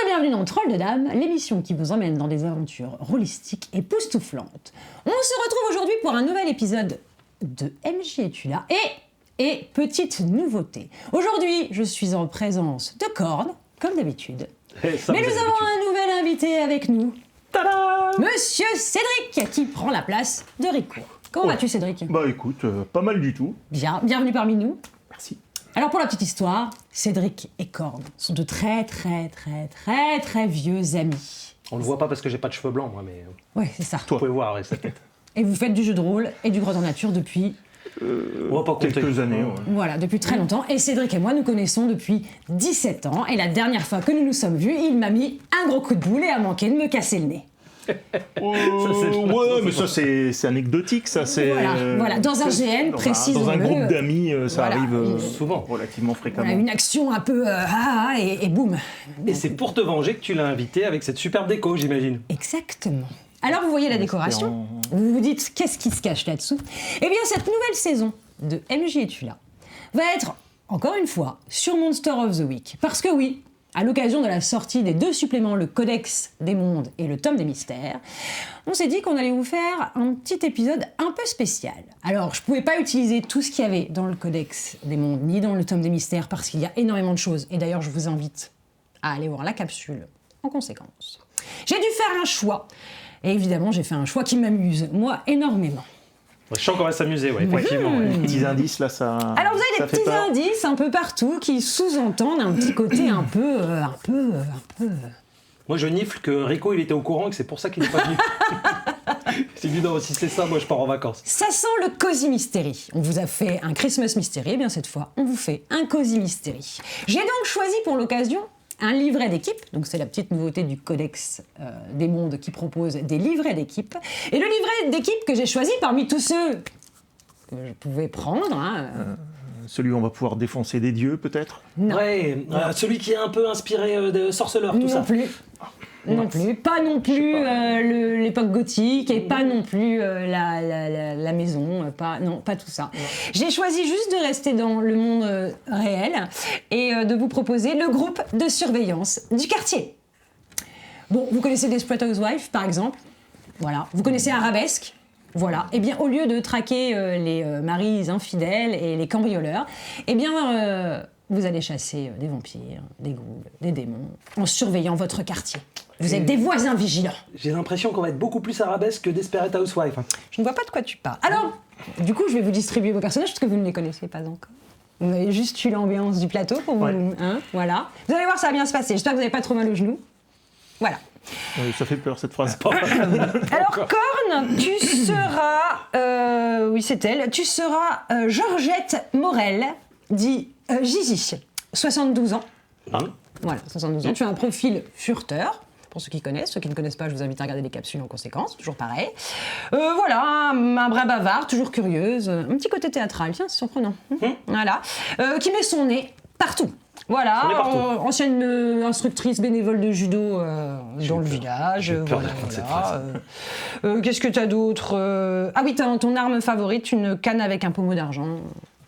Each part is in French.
bienvenue dans Troll de Dames, l'émission qui vous emmène dans des aventures rôlistiques et époustouflantes. On se retrouve aujourd'hui pour un nouvel épisode de MJ Es-tu là ? Et petite nouveauté. Aujourd'hui, je suis en présence de Corne, comme d'habitude. Mais nous avons un nouvel invité avec nous. Tadam ! Monsieur Cédric, qui prend la place de Rico. Comment vas-tu, Cédric ? Bah écoute, pas mal du tout. Bien, bienvenue parmi nous. Merci. Alors pour la petite histoire, Cédric et Corne sont de très vieux amis. On le voit pas parce que j'ai pas de cheveux blancs, moi, mais... Ouais, c'est ça. Vous pouvez voir avec sa tête. Et vous faites du jeu de rôle et du grandeur nature depuis... On va pas compter. Quelques années, ouais. Voilà, depuis très longtemps. Et Cédric et moi, nous connaissons depuis 17 ans. Et la dernière fois que nous nous sommes vus, il m'a mis un gros coup de boule et a manqué de me casser le nez. Ouais, mais ça c'est anecdotique, ça c'est... Voilà, dans un GN, précisément. Dans un groupe d'amis, ça arrive souvent, relativement fréquemment. Voilà, une action un peu et boum. Et c'est pour te venger que tu l'as invité avec cette superbe déco, j'imagine. Exactement. Alors vous voyez la décoration, vous vous dites qu'est-ce qui se cache là-dessous ? Eh bien cette nouvelle saison de MJ Es-tu là va être, encore une fois, sur Monster of the Week. Parce que oui, à l'occasion de la sortie des 2 suppléments, le Codex des Mondes et le Tome des Mystères, on s'est dit qu'on allait vous faire un petit épisode un peu spécial. Alors, je pouvais pas utiliser tout ce qu'il y avait dans le Codex des Mondes, ni dans le Tome des Mystères, parce qu'il y a énormément de choses. Et d'ailleurs, je vous invite à aller voir la capsule en conséquence. J'ai dû faire un choix. Et évidemment, j'ai fait un choix qui m'amuse, moi, énormément. Je sens qu'on va s'amuser, ouais, effectivement. Ouais. Les petits indices, là, ça... Alors, vous avez des petits indices un peu partout qui sous-entendent un petit côté un peu... Moi, je nifle que Rico, il était au courant et que c'est pour ça qu'il n'est pas venu. C'est dit, non, si c'est ça, moi, je pars en vacances. Ça sent le Cozy Mystery. On vous a fait un Christmas Mystery, et bien cette fois, on vous fait un Cozy Mystery. J'ai donc choisi pour l'occasion un livret d'équipe, donc c'est la petite nouveauté du Codex des Mondes qui propose des livrets d'équipe. Et le livret d'équipe que j'ai choisi parmi tous ceux que je pouvais prendre... Celui où on va pouvoir défoncer des dieux, peut-être ? Ouais, celui qui est un peu inspiré de Sorceleur, tout ça. Non plus, pas non plus l'époque gothique et pas non plus la maison, pas tout ça. Ouais. J'ai choisi juste de rester dans le monde réel et de vous proposer le groupe de surveillance du quartier. Bon, vous connaissez Desperate Housewives par exemple, voilà. Vous connaissez Arabesque, voilà. Eh bien, au lieu de traquer les maris infidèles et les cambrioleurs, eh bien, vous allez chasser des vampires, des ghouls, des démons, en surveillant votre quartier. Vous êtes des voisins vigilants. J'ai l'impression qu'on va être beaucoup plus arabesque que Desperate Housewives. Je ne vois pas de quoi tu parles. Alors, du coup, je vais vous distribuer vos personnages parce que vous ne les connaissez pas encore. Vous avez juste eu l'ambiance du plateau pour vous. Hein, voilà. Vous allez voir, ça va bien se passer. J'espère que vous n'avez pas trop mal au genou. Voilà. Ça fait peur cette phrase. Alors, Corne, tu seras... oui, c'est elle. Tu seras Georgette Morel, dit Gigi, 72 ans. Voilà, 72 ans. Tu as un profil furteur. Pour ceux qui connaissent, ceux qui ne connaissent pas, je vous invite à regarder les capsules en conséquence, toujours pareil. Voilà, un bras bavard, toujours curieuse, un petit côté théâtral, tiens, c'est surprenant. Voilà, qui met son nez partout. Voilà, ancienne instructrice bénévole de judo dans le village. Qu'est-ce que t'as d'autre Ah oui, ton arme favorite, une canne avec un pommeau d'argent.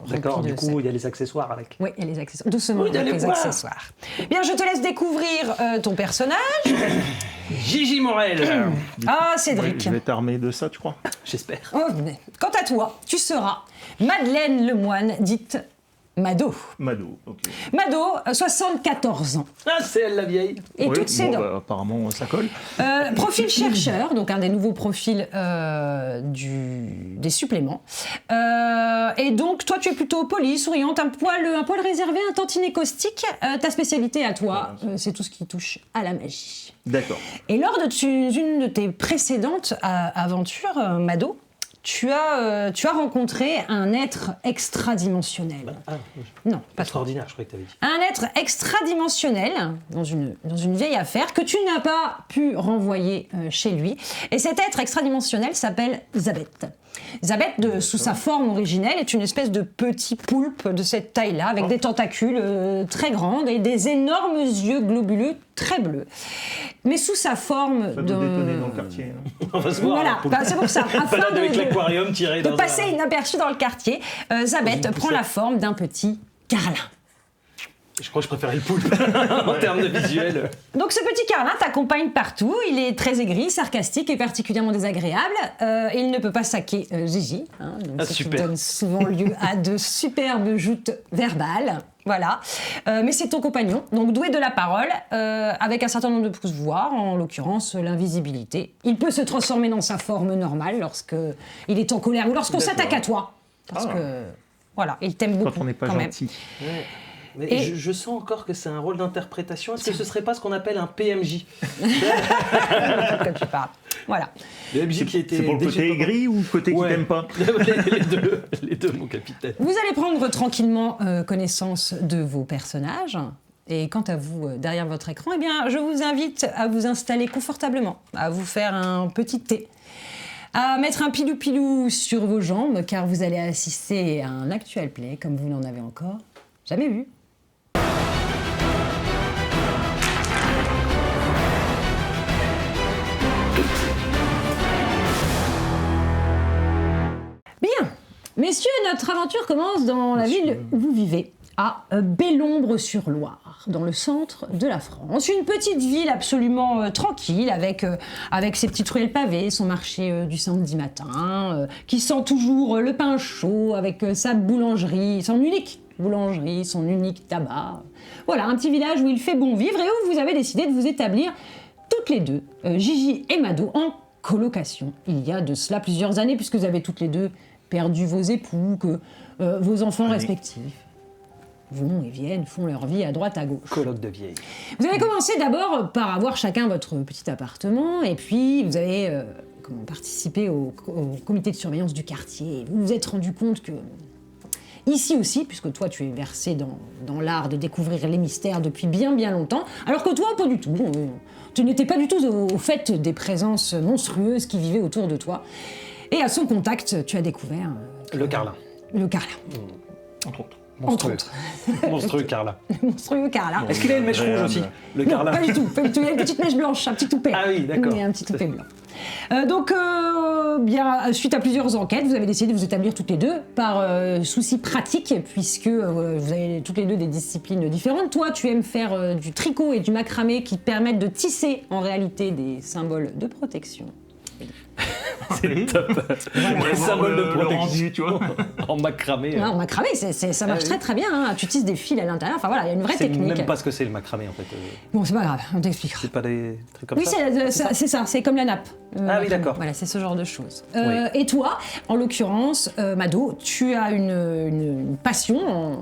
D'accord, du coup, il y a les accessoires avec. Oui, il y a les accessoires. Doucement, avec les accessoires. Bien, je te laisse découvrir ton personnage. Gigi Morel. Cédric. Je vais t'armer de ça, tu crois ? J'espère. Quant à toi, tu seras Madeleine Lemoine, dite Mado. Ok. Mado, 74 ans. Ah, c'est elle la vieille. Et toutes ses dents. Apparemment, ça colle. Profil chercheur, donc un des nouveaux profils des suppléments. Et donc, toi, tu es plutôt polie, souriante, un poil réservé, un tantinet caustique. Ta spécialité à toi, c'est tout ce qui touche à la magie. D'accord. Et lors d'une de tes précédentes aventures, Mado, tu as rencontré un être extradimensionnel. Non, pas extraordinaire, je croyais que tu avais dit. Un être extradimensionnel dans une vieille affaire que tu n'as pas pu renvoyer chez lui. Et cet être extradimensionnel s'appelle Zabeth. Zabeth, sous sa forme originelle, est une espèce de petit poulpe de cette taille-là, avec des tentacules très grandes et des énormes yeux globuleux très bleus. Mais sous sa forme ça doit détonner dans le quartier. On va se voir. Voilà, c'est pour ça. Afin avec l'aquarium tiré de passer inaperçu dans le quartier, Zabeth prend la forme d'un petit carlin. Je crois que je préférais le poulpe en termes de visuel. Donc ce petit Carlin t'accompagne partout, il est très aigri, sarcastique et particulièrement désagréable. Et il ne peut pas saquer Gigi, hein, donc ce qui donne souvent lieu à de superbes joutes verbales. Voilà, mais c'est ton compagnon, donc doué de la parole, avec un certain nombre de pouvoirs, en l'occurrence l'invisibilité. Il peut se transformer dans sa forme normale lorsque il est en colère ou lorsqu'on s'attaque à toi. Parce que, voilà, il t'aime beaucoup quand on n'est pas gentil. Ouais. Mais je sens encore que c'est un rôle d'interprétation. Est-ce que ce serait pas ce qu'on appelle un PMJ? Quand tu parles. Voilà. Le MJ qui était. C'est pour le côté aigri ou le côté qui t'aime pas? les deux, mon capitaine. Vous allez prendre tranquillement connaissance de vos personnages. Et quant à vous, derrière votre écran, eh bien, je vous invite à vous installer confortablement, à vous faire un petit thé, à mettre un pilou-pilou sur vos jambes, car vous allez assister à un actual play comme vous n'en avez encore jamais vu. Bien, messieurs, notre aventure commence dans la ville où vous vivez, à Bellombre-sur-Loire, dans le centre de la France. Une petite ville absolument tranquille, avec ses petites ruelles pavées, son marché du samedi matin, qui sent toujours le pain chaud, avec sa boulangerie, son unique boulangerie, son unique tabac. Voilà, un petit village où il fait bon vivre et où vous avez décidé de vous établir toutes les deux, Gigi et Mado, en colocation. Il y a de cela plusieurs années, puisque vous avez toutes les deux perdu vos époux, que vos enfants respectifs vont et viennent, font leur vie à droite à gauche. Colloque de vieilles. Vous avez commencé d'abord par avoir chacun votre petit appartement, et puis vous avez participé au comité de surveillance du quartier. Vous vous êtes rendu compte que ici aussi, puisque toi tu es versé dans l'art de découvrir les mystères depuis bien longtemps, alors que toi pas du tout. Tu n'étais pas du tout au fait des présences monstrueuses qui vivaient autour de toi. Et à son contact, tu as découvert... le Carlin. Le Carlin. Entre autres. Monstrueux. Monstrueux Carlin. Monstrueux Carlin. Est-ce qu'il a une mèche rouge aussi, le Non, Carlin? pas du tout. Il y a une petite mèche blanche, un petit toupet. Ah oui, d'accord. Il y a un petit toupet blanc. Bien, suite à plusieurs enquêtes, vous avez décidé de vous établir toutes les deux par souci pratique, puisque vous avez toutes les deux des disciplines différentes. Toi, tu aimes faire du tricot et du macramé qui permettent de tisser en réalité des symboles de protection. C'est top. Voilà. Un symbole de protection. rendu, tu vois. En macramé. Ouais, en macramé, ça marche très bien. Hein. Tu tisses des fils à l'intérieur. Enfin voilà, il y a une vraie technique. Je sais même pas ce que c'est le macramé en fait. Bon, c'est pas grave, on t'expliquera. C'est pas des trucs comme Oui, ça? c'est ça, c'est comme la nappe. Ah oui, d'accord. Voilà, c'est ce genre de choses. Oui. Et toi, en l'occurrence, Mado, tu as une passion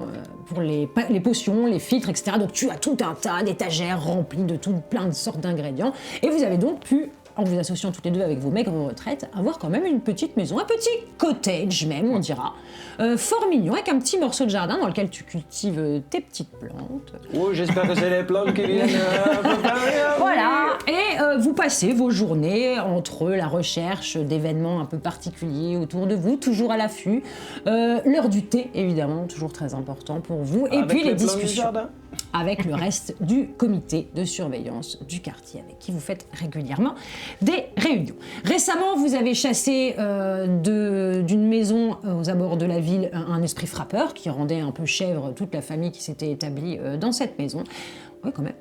pour les potions, les filtres, etc. Donc tu as tout un tas d'étagères remplies de plein de sortes d'ingrédients. Et vous avez donc pu, en vous associant toutes les deux avec vos maigres retraites, avoir quand même une petite maison, un petit cottage même, on dira, fort mignon, avec un petit morceau de jardin dans lequel tu cultives tes petites plantes. Oh, j'espère que c'est les plantes qui viennent. Voilà, et vous passez vos journées entre la recherche d'événements un peu particuliers autour de vous, toujours à l'affût, l'heure du thé, évidemment, toujours très important pour vous, et puis les discussions avec le reste du comité de surveillance du quartier, avec qui vous faites régulièrement des réunions. Récemment, vous avez chassé d'une maison aux abords de la ville un esprit frappeur qui rendait un peu chèvre toute la famille qui s'était établie dans cette maison. Oui, quand même.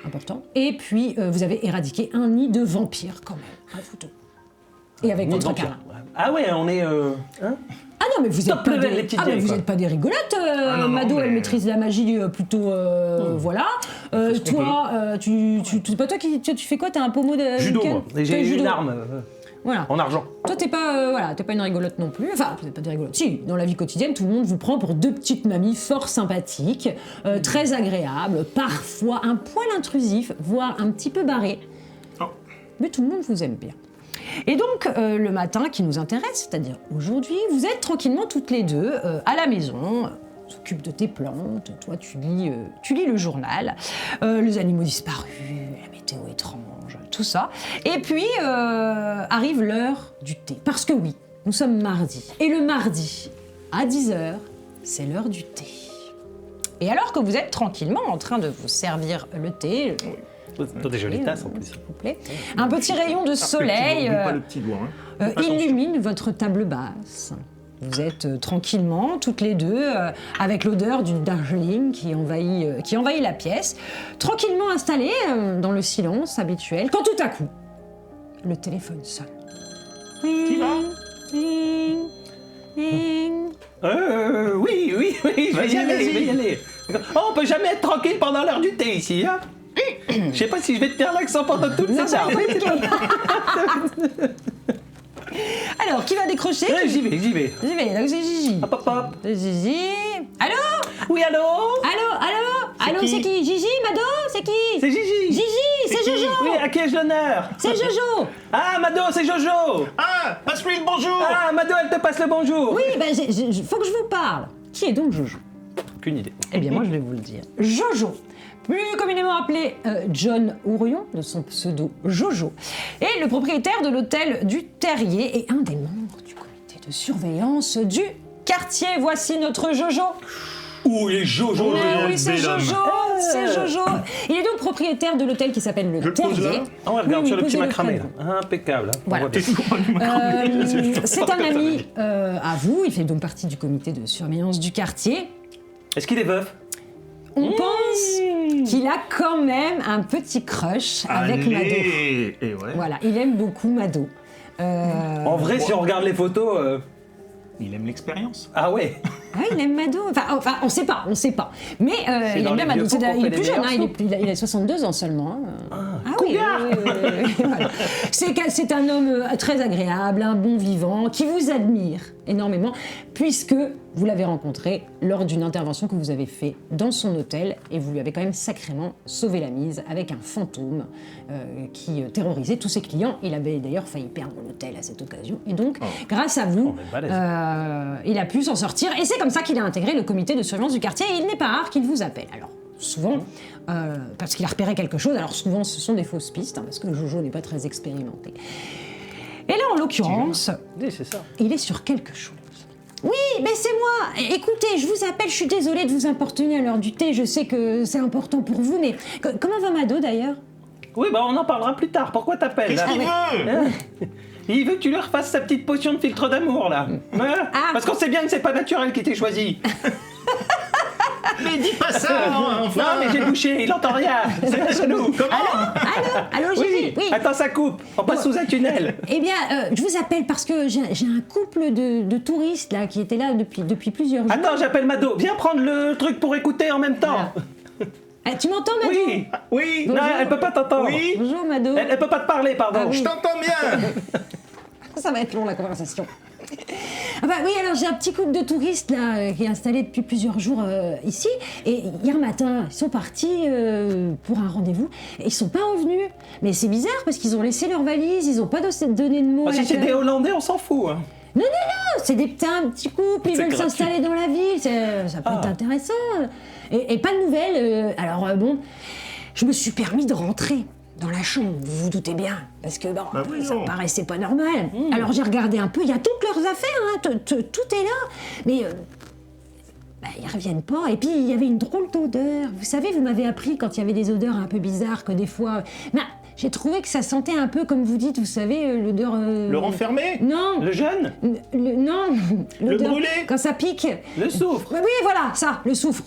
Important. Et puis, vous avez éradiqué un nid de vampires, quand même, à la photo. Et avec votre Carlin. Ah ouais, on est... Ah non, mais vous êtes pas des rigolotes. non, Mado, mais... elle maîtrise la magie plutôt... Voilà. Toi, c'est pas toi qui... Tu fais quoi? T'as un pommeau de... Judo, moi. J'ai une arme. Voilà. En argent. Toi, t'es pas une rigolote non plus. Enfin, vous n'êtes pas des rigolotes. Si, dans la vie quotidienne, tout le monde vous prend pour deux petites mamies fort sympathiques, très agréables, parfois un poil intrusifs, voire un petit peu barrées. Oh. Mais tout le monde vous aime bien. Et donc, le matin qui nous intéresse, c'est-à-dire aujourd'hui, vous êtes tranquillement toutes les deux à la maison, s'occupe de tes plantes, toi tu lis le journal, les animaux disparus, la météo étrange, tout ça. Et puis arrive l'heure du thé. Parce que oui, nous sommes mardi. Et le mardi, à 10h, c'est l'heure du thé. Et alors que vous êtes tranquillement en train de vous servir le thé... Dans des jolies tasses en plus. S'il vous plaît. Un petit rayon de soleil Pas le petit doigt, hein. illumine votre table basse. Vous êtes tranquillement, toutes les deux, avec l'odeur du Darjeeling qui envahit la pièce, tranquillement installées dans le silence habituel, quand tout à coup, le téléphone sonne. Qui va? Ding, ding. Oui, je vais y aller, Vas-y. je vais y aller. Oh, on peut jamais être tranquille pendant l'heure du thé ici, hein. Je sais pas si je vais tenir l'accent pendant toute cette heure. Alors, qui va décrocher? J'y vais. J'y vais, donc c'est Gigi. Hop, hop, hop. Gigi. Allô? Oui, allô? Allô, c'est qui? Gigi, Mado, c'est qui? C'est Gigi. Gigi, c'est qui? Jojo. Oui, à qui ai-je l'honneur? C'est Jojo. Ah, Mado, c'est Jojo. Ah, passe-lui le bonjour. Ah, Mado, elle te passe le bonjour. Oui, ben, faut que je vous parle. Qui est donc Jojo? Aucune idée. Eh bien, moi, je vais vous le dire. Jojo, plus communément appelé John Ourion, de son pseudo Jojo, est le propriétaire de l'hôtel du Terrier et un des membres du comité de surveillance du quartier. Voici notre Jojo. Ouh, il est Jojo. Oui, c'est bel homme. Jojo, c'est Jojo. Il est donc propriétaire de l'hôtel qui s'appelle le Je le pose Terrier. là. Ah, on regarde Oui, sur le petit posez-le macramé, près de là. Impeccable. Hein. Voilà. On voit bien. T'es toujours allumé macramé. C'est un ami à vous, il fait donc partie du comité de surveillance du quartier. Est-ce qu'il est veuf? On pense qu'il a quand même un petit crush avec Mado. Allez. Et ouais. Voilà, il aime beaucoup Mado. En vrai, si on regarde les photos... Il aime l'expérience. Ah ouais. Ah, il aime Mado. Enfin, on sait pas. Mais il dans aime bien les Mado. vieux pots qu'on Il fait est les plus jeune, meilleurs il a 62 ans seulement. Oui, cougar. oui. Voilà. C'est un homme très agréable, un bon vivant, qui vous admire énormément, puisque vous l'avez rencontré lors d'une intervention que vous avez fait dans son hôtel, et vous lui avez quand même sacrément sauvé la mise avec un fantôme qui terrorisait tous ses clients. Il avait d'ailleurs failli perdre l'hôtel à cette occasion. Et donc, grâce à vous, On est balèze. il a pu s'en sortir. Et c'est comme ça qu'il a intégré le comité de surveillance du quartier. Et il n'est pas rare qu'il vous appelle. Alors, souvent, parce qu'il a repéré quelque chose. Alors, souvent, ce sont des fausses pistes, hein, parce que Jojo n'est pas très expérimenté. Et là, en l'occurrence, Oui, c'est ça. il est sur quelque chose. Oui, mais c'est moi. Écoutez, je vous appelle, je suis désolée de vous importuner à l'heure du thé. Je sais que c'est important pour vous, mais comment va Mado d'ailleurs? Oui, bah on en parlera plus tard. Pourquoi t'appelles Qu'est-ce là qu'il veut? Hein? Il veut que tu lui refasses sa petite potion de filtre d'amour, là. Hein? Ah. Parce qu'on sait bien que c'est pas naturel qui t'ait choisi. Mais dis pas ça, enfin. Non, mais j'ai bouché, il entend rien. C'est chez nous. Comment? Allô, Gigi? Oui. Attends, ça coupe. On passe sous un tunnel. Eh bien, je vous appelle parce que j'ai un couple de touristes là qui étaient là depuis plusieurs jours. Attends, j'appelle Mado. Viens prendre le truc pour écouter en même temps. Ah, tu m'entends, Mado? Oui. Oui. Non, elle peut pas t'entendre. Oui. Bonjour, Mado. Elle peut pas te parler, pardon. Ah oui. Je t'entends bien. Ça va être long la conversation. Ah bah oui, alors j'ai un petit couple de touristes là qui est installé depuis plusieurs jours ici. Et hier matin, ils sont partis pour un rendez-vous. Et ils sont pas revenus. Mais c'est bizarre parce qu'ils ont laissé leur valise, ils ont pas donné de mots Ah, à si c'est l'accueil. des Hollandais, on s'en fout. Hein. Non, c'est des petits couples, ils C'est veulent gratuit. s'installer dans la ville, ça peut être intéressant. Et pas de nouvelles. Alors bon, je me suis permis de rentrer dans la chambre, vous vous doutez bien, parce que bon, Bah oui, ça non. me paraissait pas normal. Alors j'ai regardé un peu, il y a toutes leurs affaires, hein, tout est là, mais ils reviennent pas. Et puis il y avait une drôle d'odeur. Vous savez, vous m'avez appris quand il y avait des odeurs un peu bizarres que des fois... j'ai trouvé que ça sentait un peu, comme vous dites, vous savez, l'odeur... Le renfermé? Non, Le jeune? non, l'odeur brûlé? quand ça pique. Le soufre? Oui, voilà, ça, le soufre,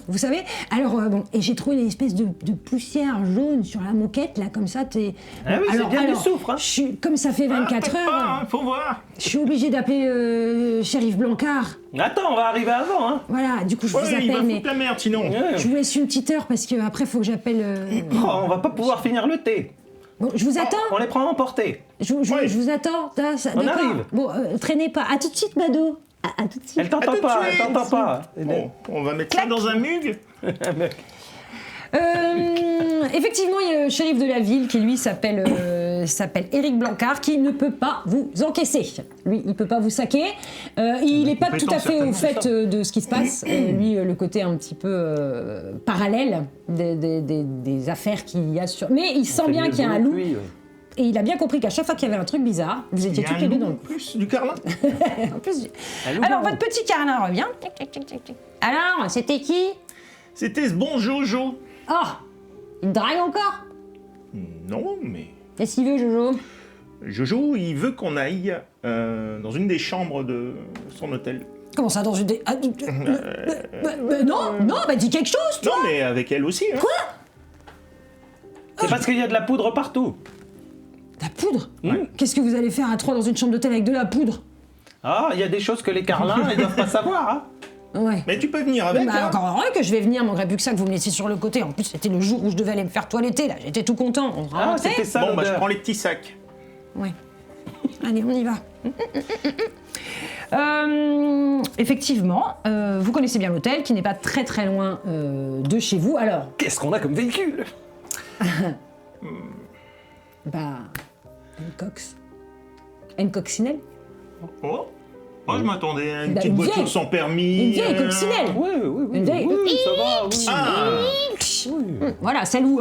vous savez. Alors, bon, et j'ai trouvé une espèce de poussière jaune sur la moquette, là, comme ça, Ah oui, c'est bien du soufre, hein. Comme ça fait 24 peut-être heures, pas, hein, faut voir. je suis obligée d'appeler shérif Blancard. Attends, on va arriver avant, hein. Voilà, du coup, je Ouais, vous il va appelle, mais foutre la merde sinon. Ouais. je vous laisse une petite heure, parce que après faut que j'appelle... Oh, on va pas pouvoir finir le thé. Bon, je vous attends, On les prend à emporter. je vous attends, On d'accord. arrive. Bon, traînez pas, à tout de suite, Mado. À tout de suite. Elle t'entend À tout de pas, suite. elle t'entend pas. Bon, on va mettre ça dans un mug. Effectivement, il y a le shérif de la ville qui, lui, s'appelle Éric Blancard, qui ne peut pas vous encaisser. Lui, il peut pas vous saquer. Il n'est pas tout à fait au fait de ce qui se passe. Lui, le côté un petit peu parallèle des affaires qu'il y a sur... Mais il sent bien qu'il y a un loup. Et il a bien compris qu'à chaque fois qu'il y avait un truc bizarre, vous Il étiez y a toutes un les deux loup dans le en plus du carlin. En plus, Un loup alors, dans votre petit carlin revient. Tic, tic, tic, tic, tic. Alors, c'était qui? C'était ce bon Jojo. Oh, il te drague encore? Non, mais... Qu'est-ce qu'il veut, Jojo? Jojo, il veut qu'on aille dans une des chambres de son hôtel. Comment ça, dans une des... non, bah dis quelque chose, toi. Non, mais avec elle aussi. Hein. Quoi? C'est parce qu'il y a de la poudre partout. La poudre? Ouais. Qu'est-ce que vous allez faire à 3 dans une chambre d'hôtel avec de la poudre? Ah, il y a des choses que les Carlins, ils doivent pas savoir, hein. Ouais. Mais tu peux venir avec. Bah, hein. encore heureux que je vais venir, manquerait plus que ça que vous me laissiez sur le côté. En plus, c'était le jour où je devais aller me faire toiletter, là. J'étais tout content. On Ah, rentrait. c'était ça Bon, bah je l'odeur. prends les petits sacs. Ouais. Allez, on y va. Effectivement, vous connaissez bien l'hôtel qui n'est pas très très loin de chez vous. Alors, Qu'est-ce qu'on a comme véhicule? bah, une cox. Une coccinelle. Oh, moi je m'attendais à une Bah, petite une voiture vieille. sans permis. Une vieille coccinelle. Oui, oui, oui. Une vieille- Oui, ça va, oui. Ah, Voilà, celle où,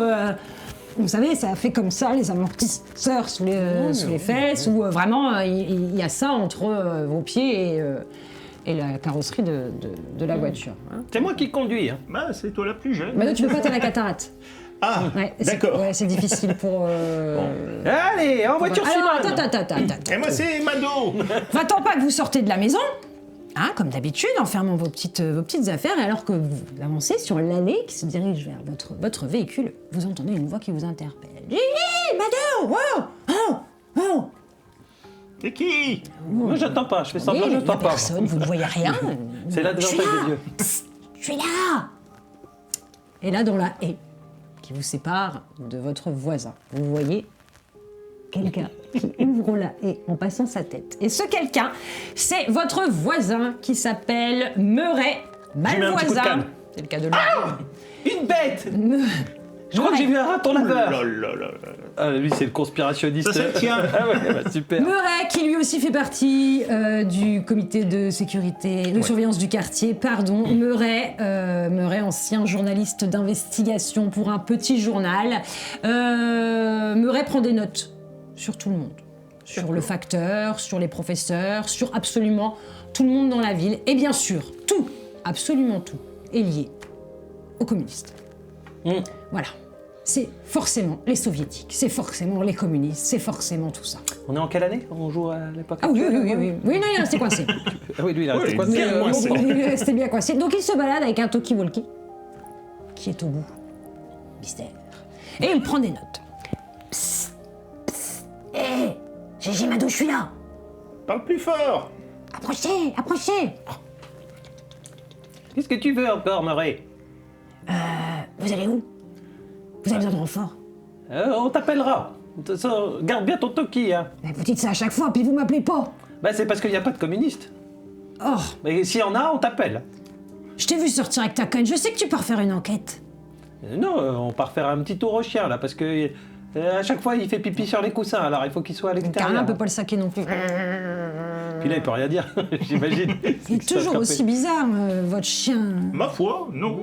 vous savez, ça fait comme ça, les amortisseurs sous les fesses, où vraiment il y a ça entre vos pieds et la carrosserie de la voiture. Hein. C'est moi qui conduis, hein. bah c'est toi la plus jeune. Maintenant, tu peux pas, t'as la cataracte. Ah, Ouais, d'accord. Ouais, c'est difficile pour. Allez, en voiture, Alors, Simone. attends. Et moi c'est Mado. Va-t'en pas que vous sortez de la maison, hein, comme d'habitude, en fermant vos petites affaires, et alors que vous avancez sur l'allée qui se dirige vers votre véhicule, vous entendez une voix qui vous interpelle. Gigi, Mado, oh. C'est qui? Moi, j'attends pas, je fais semblant, Oui, il y a j'attends pas. personne, vous ne voyez rien. C'est la Je suis désavantage là. des dieux. Psst, je suis là. Et là, dans la haie qui vous sépare de votre voisin, vous voyez quelqu'un qui ouvre la haie en passant sa tête. Et ce quelqu'un, c'est votre voisin qui s'appelle Meuret J'ai mis un petit coup de Malvoisin. canne. C'est le cas de le Une bête! Je crois que j'ai vu un raton laveur. Oh là là. Ah, lui, c'est le conspirationniste. Ça, c'est le tien. Ah ouais, bah, super. Meuret, qui lui aussi fait partie du comité de sécurité, de surveillance du quartier, pardon. Meuret, ancien journaliste d'investigation pour un petit journal. Meuret prend des notes sur tout le monde. Sur le facteur, sur les professeurs, sur absolument tout le monde dans la ville. Et bien sûr, tout, absolument tout, est lié aux communistes. Voilà. C'est forcément les soviétiques, c'est forcément les communistes, c'est forcément tout ça. On est en quelle année? On joue à l'époque Ah oui, actuelle, oui, non, il est resté coincé. Ah oui, lui, il a Oui, resté coincé. bien coincé. Il est resté bien coincé. Donc il se balade avec un talkie-walkie qui est au bout. Mystère. Et il prend des notes. Psst, psst. Hé, Gigi Mado, je suis là. Parle plus fort. Approchez. Qu'est-ce que tu veux encore, Murray? Vous allez où? Vous avez besoin de renfort? On t'appellera. De toute façon, garde bien ton toki, hein. Mais vous dites ça à chaque fois, puis vous m'appelez pas. Bah, c'est parce qu'il n'y a pas de communistes. Oh, Mais s'il y en a, on t'appelle. je t'ai vu sortir avec ta conne, je sais que tu pars faire une enquête. Non, on part faire un petit tour au chien, là, parce que à chaque fois, il fait pipi sur les coussins, alors il faut qu'il soit à Carlin l'extérieur. peut pas le saquer non plus. Puis là, il peut rien dire, j'imagine. Il est toujours aussi bizarre, votre chien. Ma foi, non.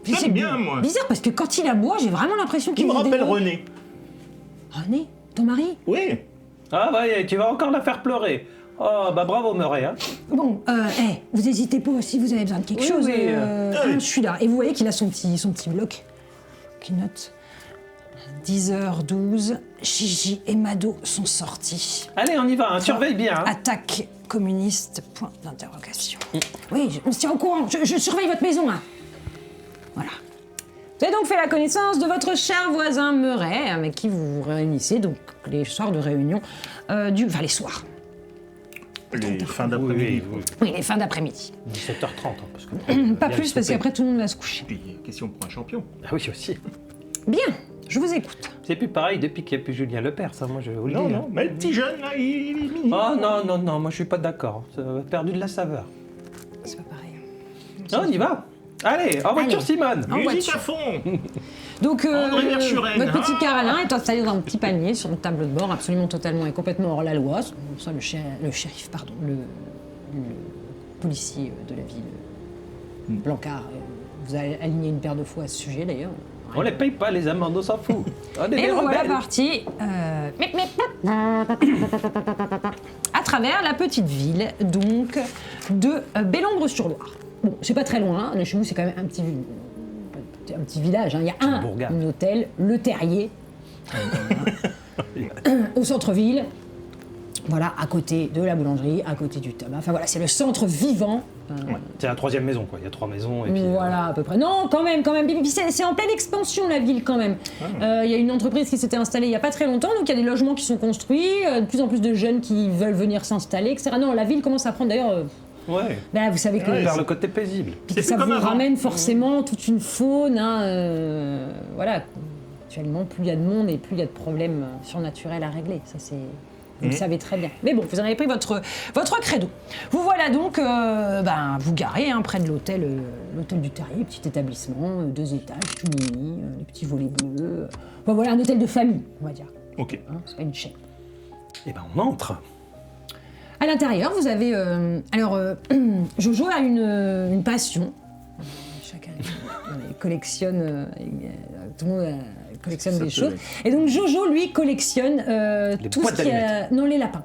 Puis J'aime bien, moi. Bizarre parce que quand il aboie, j'ai vraiment l'impression Il qu'il me vous rappelle dévore. René. René, ton mari? Oui. Ah ouais, tu vas encore la faire pleurer. Oh, bah bravo, Murray, hein. Bon, vous n'hésitez pas si vous avez besoin de quelque Oui, chose. oui, Je suis là. Et vous voyez qu'il a son petit bloc qui note. 10h12, Gigi et Mado sont sortis. Allez, on y va, hein. Surveille bien, hein. Attaque communiste, point d'interrogation. Oui, on se tient au courant. Je surveille votre maison, hein. Voilà. Vous avez donc fait la connaissance de votre cher voisin Meuret, avec qui vous vous réunissez donc les soirs de réunion enfin les soirs. Les fins d'après-midi. Oui, Oui, les fins d'après-midi. 17h30, hein, parce que... Pas il y a plus le parce souper. qu'après tout le monde va se coucher. Puis, question pour un champion. Ah oui, aussi. Bien, je vous écoute. C'est plus pareil depuis qu'il n'y a plus Julien Lepers, ça, moi je vous le Non, dis. non, mais le petit jeune, là, il est mignon. Oh non, moi je suis pas d'accord. Ça a perdu de la saveur. C'est pas pareil. Non, on y va. Allez, en voiture, Allez. Simone. En Musique voiture. à fond. Donc, André Verschuren, votre petit ah. Carolin est installé dans un petit panier sur une table de bord, absolument totalement et complètement hors la loi. Ça, le shérif, pardon, le policier de la ville, Blancard, vous a aligné une paire de fois à ce sujet d'ailleurs. On les paye pas, les amendes, on s'en fout. On est Et des nous voilà rebelles. partis à travers la petite ville donc de Bellombre-sur-Loire. Bon, c'est pas très loin, de chez vous c'est quand même un petit village. Hein. Il y a bourgade. un hôtel, Le Terrier. au centre-ville. Voilà, à côté de la boulangerie, à côté du tabac. Enfin voilà, c'est le centre vivant. Ouais, c'est la 3e maison, quoi. Il y a 3 maisons et puis... Voilà, à peu près. Non, quand même. Puis c'est en pleine expansion, la ville, quand même. Il y a une entreprise qui s'était installée il n'y a pas très longtemps, donc il y a des logements qui sont construits, de plus en plus de jeunes qui veulent venir s'installer, etc. Non, la ville commence à prendre, d'ailleurs... Ouais. Là, vous savez que... Vers le côté paisible. Puis ça vous ramène forcément toute une faune, hein, voilà. Actuellement, plus il y a de monde et plus il y a de problèmes surnaturels à régler. Ça, c'est... Vous le savez très bien. Mais bon, vous en avez pris votre credo. Vous voilà donc, vous garez près de l'hôtel du Terrier, petit établissement, 2 étages, tout mini, les petits volets bleus. Voilà, un hôtel de famille, on va dire. Ok. Hein, c'est pas une chaîne. Et ben on entre. À l'intérieur, vous avez... Jojo a une passion. Chacun collectionne... tout le monde collectionne des choses. Et donc Jojo, lui, collectionne tout ce qui est... Non, les lapins.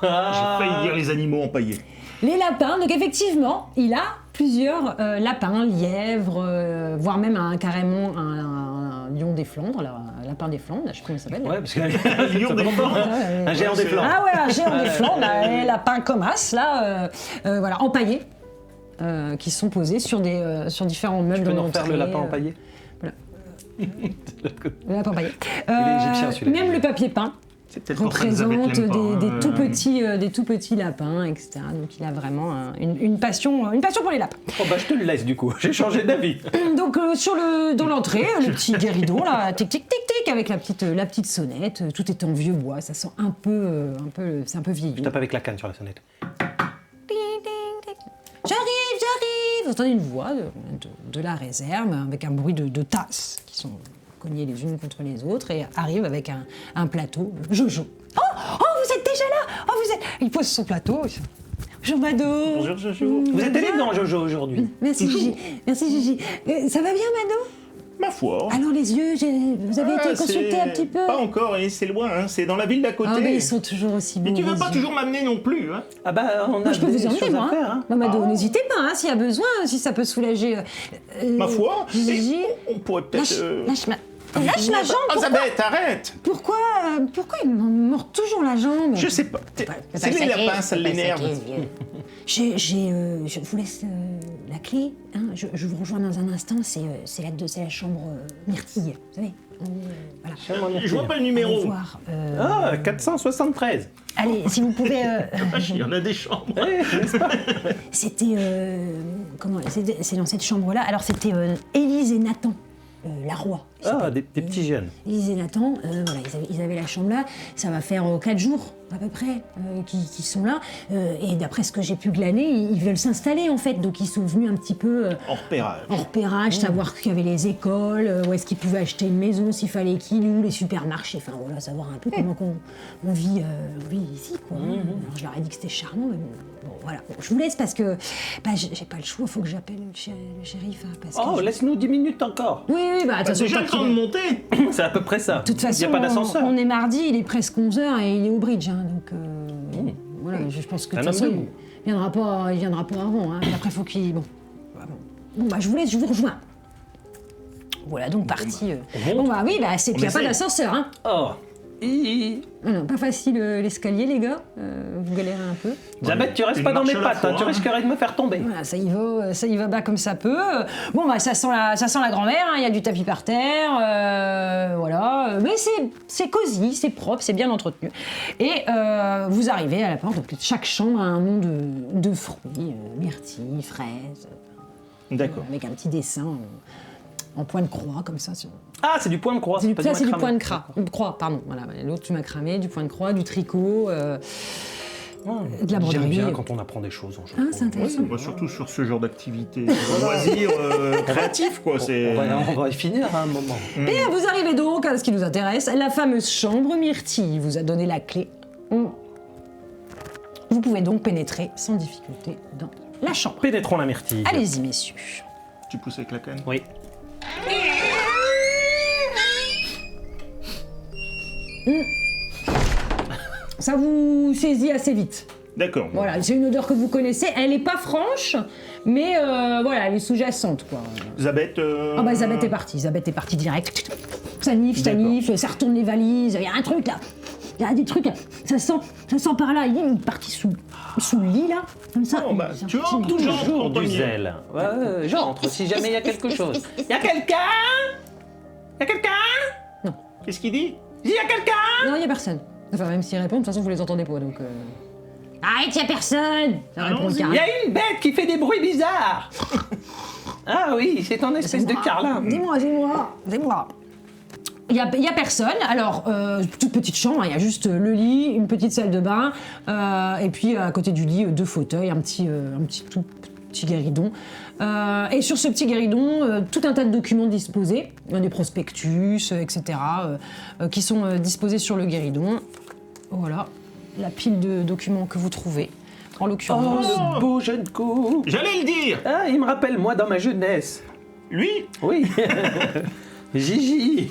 J'ai failli dire les animaux empaillés. Les lapins, donc effectivement, il a plusieurs lapins, lièvres, voire même carrément un lion des Flandres, un lapin des Flandres, je sais pas comment il s'appelle. Ouais, parce que... Un lion des Flandres. Un géant des Flandres. Ah ouais, un géant des Flandres, les lapins comme as, là, voilà, empaillés, qui sont posés sur différents meubles. Tu peux nous refaire le lapin empaillé? Le lapin empaillé. Il est égyptien, celui-là. Même le papier peint représente des tout petits lapins, etc. Donc il a vraiment une passion pour les lapins. Oh bah je te le laisse du coup, j'ai changé d'avis. Donc dans l'entrée, le petit guéridon là, tic tic tic tic avec la petite sonnette, tout est en vieux bois, ça sent c'est un peu vieilli. Je tape avec la canne sur la sonnette. J'arrive. Vous entendez une voix de la réserve avec un bruit de tasses qui sont cognées les unes contre les autres et arrive avec un plateau. Jojo. Oh, vous êtes déjà là. Il pose son plateau. Bonjour Mado. Bonjour Jojo. Vous êtes élégant Jojo aujourd'hui. Merci Gigi. Ça va bien Mado? Ma foi. Alors les yeux, vous avez été consulté un petit peu? Pas encore, et c'est loin, hein. C'est dans la ville d'à côté. Ah mais ils sont toujours aussi beaux. Mais tu veux pas toujours m'amener non plus, hein? Ah bah on a moi, je peux des vous emmener choses moi. à faire, hein. Mado, n'hésitez pas, s'il y a besoin, si ça peut soulager. Ma foi. Gigi. On pourrait peut-être... Lâche ma jambe. Oh, Zabeth, arrête. Pourquoi il m'en mord toujours la jambe? Je sais pas. C'est les lapins, ça l'énerve. Je vous laisse la clé. Hein. Je vous rejoins dans un instant. C'est la chambre Myrtille. Vous savez. Voilà. Je vois pas le Allez numéro. voir. Ah, 473. Allez, si vous pouvez. Il y en a des chambres. N'est-ce pas? C'était c'est dans cette chambre-là. Alors c'était Élise et Nathan. Larroi. Ah, des petits jeunes. Élise et Nathan, voilà, ils avaient la chambre là. Ça va faire 4 jours à peu près qui sont là. Et d'après ce que j'ai pu glaner, ils veulent s'installer en fait. Donc ils sont venus un petit peu En repérage. en repérage, savoir qu'il y avait les écoles, où est-ce qu'ils pouvaient acheter une maison, s'il fallait qu'ils louent, les supermarchés. Enfin voilà, savoir un peu comment on vit ici quoi. Alors, je leur ai dit que c'était charmant, mais bon, voilà. Bon, je vous laisse parce que j'ai pas le choix. Il faut que j'appelle le shérif. Hein, parce Oh, que laisse-nous 10 minutes encore. Oui, bah de toute façon, Déjà le temps de monter. C'est à peu près ça. de toute façon, il n'y a pas d'ascenseur. on est mardi, il est presque 11h et il est au bridge. Hein, donc voilà, je pense que de Un toute façon, homme il viendra pas avant. Hein. Après, faut qu'il... Bon, bah, je vous laisse, je vous rejoins. Voilà, donc parti. on monte. Oui, c'est qu'il n'y a pas essaye. d'ascenseur. Hein. Oh. Non, pas facile l'escalier, les gars. Vous galérez un peu. Zabeth, tu restes Une pas dans mes marche à la pattes, hein, fois, tu hein. risquerais de me faire tomber. Voilà, ça y va bas comme ça peut. Ça sent la grand-mère, il y a du tapis par terre, voilà. Mais c'est cosy, c'est propre, c'est bien entretenu. Et vous arrivez à la porte, donc chaque chambre a un nom de fruits, myrtilles, fraises, D'accord. avec un petit dessin en point de croix, comme ça. Ah, c'est du point de croix. C'est du point de macramé. croix, pardon. Voilà, l'autre tu macramé, du point de croix, du tricot, de la J'aime broderie. bien quand on apprend des choses en jeu. Ah, c'est intéressant. Moi, surtout sur ce genre d'activité. Loisir créatif, quoi. On va y finir à un moment. Et vous arrivez donc à ce qui nous intéresse, la fameuse chambre Myrtille vous a donné la clé. Vous pouvez donc pénétrer sans difficulté dans la chambre. Pénétrons la myrtille. Allez-y, messieurs. Tu pousses avec la canne. Oui. Ça vous saisit assez vite. D'accord. Voilà, c'est une odeur que vous connaissez. Elle n'est pas franche, mais voilà, elle est sous-jacente, quoi. Zabeth. Zabeth est partie direct. ça nifle, ça retourne les valises, il y a un truc là. Il y a des trucs là, ça sent par là. Il est parti sous le lit là, comme ça. Bon, bah, tu rentres Toujours en du premier. zèle. Ouais, j'entre si jamais il y a quelque chose. Y a quelqu'un? Y a quelqu'un? Qu'est-ce qu'il dit? Y a quelqu'un? Non, il y a personne. Enfin, même s'ils répondent, de toute façon, vous les entendez pas, donc... Arrête, il y a personne. Ça répond Allons-y. Carla. Y a une bête qui fait des bruits bizarres. Ah oui, c'est ton espèce de Carla. Dis-moi. Il y a personne. Alors, toute petite chambre, il y a juste le lit, une petite salle de bain, et puis à côté du lit, 2 fauteuils, un petit tout petit guéridon. Et sur ce petit guéridon, tout un tas de documents disposés, des prospectus, etc., qui sont disposés sur le guéridon. Voilà, la pile de documents que vous trouvez. En Oh, l'occurrence. le beau jeune couple. J'allais le dire. Ah, il me rappelle moi dans ma jeunesse. Lui? Oui. Gigi.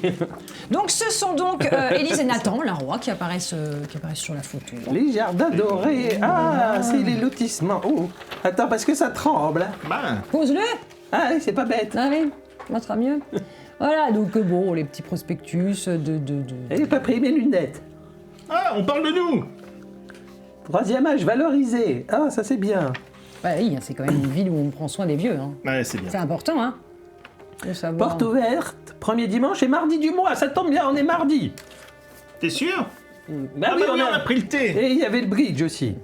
Donc ce sont donc Élise et Nathan, la roi, qui apparaissent sur la photo. Les jardins dorés. Ah, c'est les lotissements. Oh, attends, parce que ça tremble. Ben, Pose-le. Ah, oui, c'est pas bête. Allez, ça sera mieux. Voilà, donc bon, les petits prospectus de... J'ai pas pris mes lunettes. ah, on parle de nous. 3e âge valorisé. Ah, ça c'est bien. Bah oui, c'est quand même une ville où on prend soin des vieux. Hein. Ouais, c'est bien. C'est important, hein. De savoir. Porte ouverte, premier dimanche et mardi du mois. Ça tombe bien, on est mardi. T'es sûr? Bah Ah oui, bah oui, on a pris le thé. Et il y avait le bridge aussi.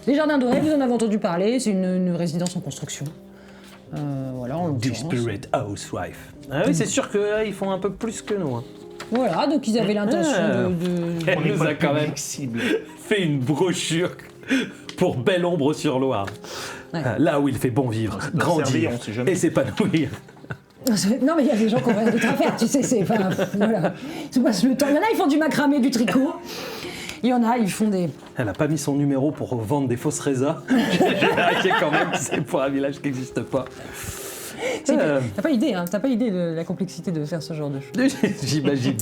Les Jardins Dorés, vous en avez entendu parler, c'est une résidence en construction. Voilà, en l'occurrence. Disparate Housewife. Ah oui, c'est sûr qu'ils font un peu plus que nous. Hein. Voilà, donc ils avaient l'intention de... Elle On est nous pas a le quand public même cible. fait une brochure pour Belle-Ombre-sur-Loire. Ouais. Là où il fait bon vivre, doit grandir servir, on sait jamais. et s'épanouir. Non, mais il y a des gens qui ont rien d'autre à faire, tu sais, c'est... Enfin, voilà. Ils se passent le temps. Il y en a, ils font du macramé, du tricot. Il y en a, ils font des... Elle a pas mis son numéro pour vendre des fausses raisins. J'ai vérifié quand même que c'est pour un village qui n'existe pas. T'as pas idée, hein, t'as pas idée de la complexité de faire ce genre de choses. J'imagine.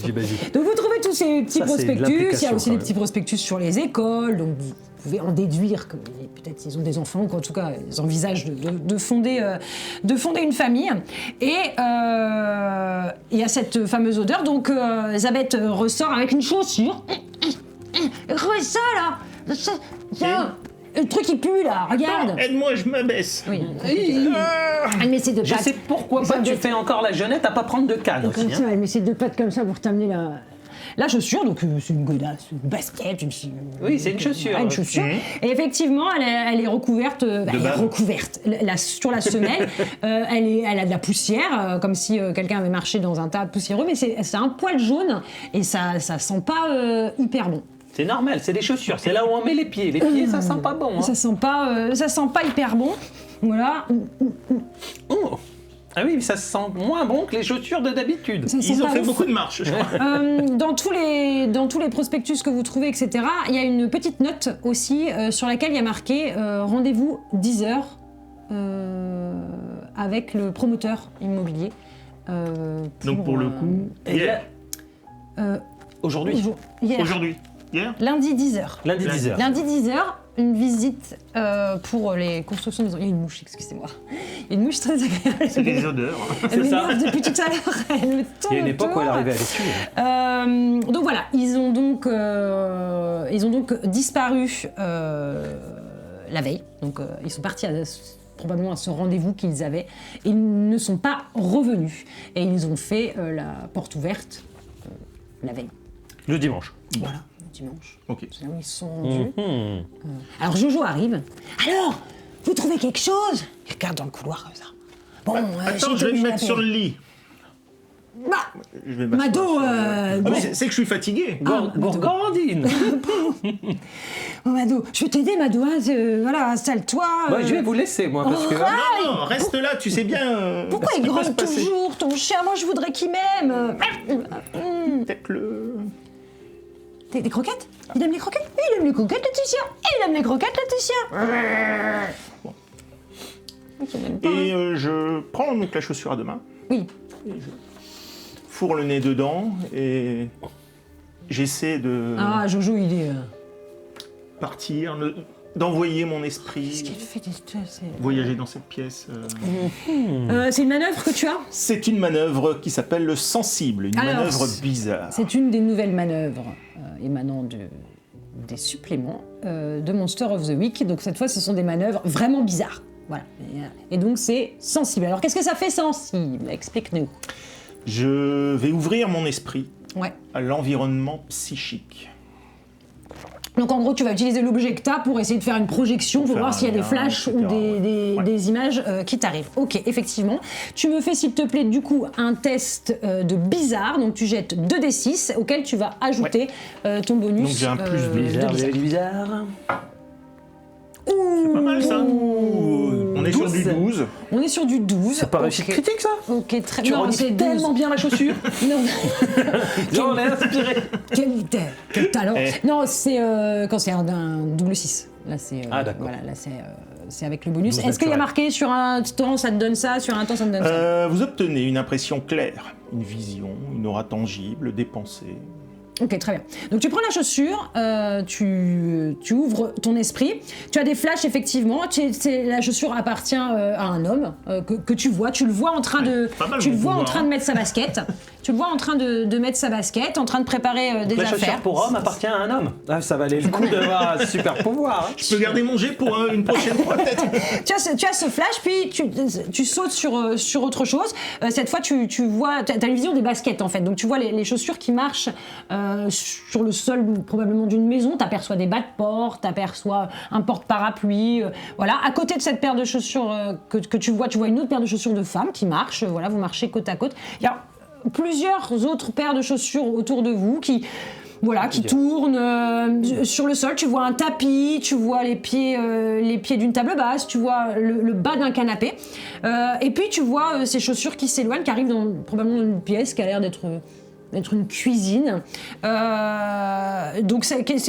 Donc vous trouvez tous ces petits Ça, c'est de prospectus, il y a l'implication, aussi quand des même. petits prospectus sur les écoles, donc vous pouvez en déduire que peut-être ils ont des enfants, ou qu'en tout cas ils envisagent de fonder une famille. Et il y a cette fameuse odeur, donc Elisabeth ressort avec une chaussure. Regardez ça là, tiens, le truc qui pue là, regarde. Aide-moi, je m'abaisse. Oui. Ah, Elle met ses 2 Je pattes. sais pourquoi pas tu fais encore la jeunette à pas prendre de canne aussi. Comme Hein. ça, elle met ses 2 pattes comme ça pour t'amener la chaussure, donc c'est une godasse, une basket, Oui, c'est une chaussure. Une chaussure. Et effectivement, elle est recouverte, sur la semelle, elle a de la poussière, comme si quelqu'un avait marché dans un tas poussiéreux, mais c'est un poil jaune et ça sent pas hyper bon. C'est normal, c'est des chaussures, c'est là où on met les pieds. Les pieds, ça sent pas bon. Hein. Ça sent pas hyper bon. Voilà. Oh. Ah oui, mais ça sent moins bon que les chaussures de d'habitude. Ça sent Ils ont pas fait ouf. beaucoup de marches, je crois. Dans tous les prospectus que vous trouvez, etc., il y a une petite note aussi sur laquelle il y a marqué rendez-vous 10h avec le promoteur immobilier. Donc pour le coup, Et hier. Aujourd'hui, hier. Aujourd'hui. Hier. Lundi 10h. lundi 10h. Lundi 10h, une visite pour les constructions de maisons. Il y a une mouche, excusez-moi. Il y a une mouche très agréable. C'est des odeurs. Elle c'est ça. m'énerve depuis tout à l'heure. Elle me tourne Il y a une époque où elle autour. arrivait à les tuer. Hein. Donc voilà, ils ont donc disparu la veille. Donc ils sont partis probablement à ce rendez-vous qu'ils avaient. Ils ne sont pas revenus et ils ont fait la porte ouverte la veille. Le dimanche. Voilà, le dimanche. Ok. C'est là où ils se sont rendus. Mhm. Alors Jojo arrive. Alors, vous trouvez quelque chose? Il regarde dans le couloir comme ça. Bon, Attends, je vais me mettre sur le lit. Bah, Je vais m'asseoir Mado, sur le- Ah, mais c'est que je suis fatigué. Gourgandine. oh, Mado, je peux t'aider, Mado, hein, voilà, installe-toi. Bah, je vais vous laisser, moi, parce que... Non, non, reste là, tu sais bien. Pourquoi ce il qui va se grogne passer. toujours, ton chien? Moi, je voudrais qu'il m'aime. Peut-être le. Des croquettes? Il aime les croquettes? Il aime les croquettes, Laetitia. Il aime les croquettes, Laetitia. Il aime pas, hein. Et je prends donc la chaussure à deux mains, Oui. fourre le nez dedans et j'essaie de Ah, Jojo, il est... partir. d'envoyer mon Qu'est-ce esprit qu'elle fait voyager dans cette pièce. C'est une manœuvre que tu as? C'est une manœuvre qui s'appelle le sensible, une Alors, manœuvre bizarre. C'est une des nouvelles manœuvres émanant des suppléments de Monster of the Week. Donc cette fois, ce sont des manœuvres vraiment bizarres. Voilà. Et donc c'est sensible. Alors qu'est-ce que ça fait sensible? Explique-nous. Je vais ouvrir mon esprit Ouais. à l'environnement psychique. Donc en gros, tu vas utiliser l'objet que tu as pour essayer de faire une projection, pour faire voir un s'il y a des lien, flashs etc. ou Ouais. des images qui t'arrivent. Ok, effectivement. Tu me fais, s'il te plaît, du coup, un test de bizarre. Donc tu jettes 2d6 auquel tu vas ajouter ton bonus. Donc j'ai un plus de Bizarre, bizarre. bizarre. Pas mal ça. On est sur 12. du 12. On est sur du 12. C'est pas réussite Ok. critique ça? Ok, très Tu bien. renifles C'est tellement 12. bien la chaussure. Non, Genre, on est inspiré. quel talent. Eh. Non, c'est quand c'est un double 6. Là, c'est Ah, d'accord. voilà, là c'est avec le bonus. 12 Est-ce qu'il y a naturel. marqué sur un temps ça te donne ça, sur un temps ça te donne ça? Vous obtenez une impression claire, une vision, une aura tangible, des pensées. Ok, très bien. Donc tu prends la chaussure, tu ouvres ton esprit, tu as des flashs effectivement, la chaussure appartient à un homme que tu vois, tu le vois en train de, pas mal, tu le mon vois en pouvoir, train hein. de mettre sa basket, tu le vois en train de mettre sa basket, en train de préparer des La chaussure affaires. pour homme appartient à un homme. Ah, ça valait le coup d'avoir un super pouvoir. Hein. Je peux garder mon jet pour une prochaine fois peut-être. Tu as ce flash, puis tu sautes sur autre chose. Cette fois, tu vois, tu as une vision des baskets en fait. Donc tu vois les chaussures qui marchent sur le sol probablement d'une maison. Tu aperçois des bas de porte, tu aperçois un porte-parapluie. Voilà. À côté de cette paire de chaussures que tu vois une autre paire de chaussures de femme qui marche. Voilà, vous marchez côte à côte. Il y a plusieurs autres paires de chaussures autour de vous qui tournent sur le sol. Tu vois un tapis, tu vois les pieds d'une table basse, tu vois le bas d'un canapé. Et puis tu vois ces chaussures qui s'éloignent, qui arrivent dans probablement une pièce qui a l'air d'être une cuisine. Donc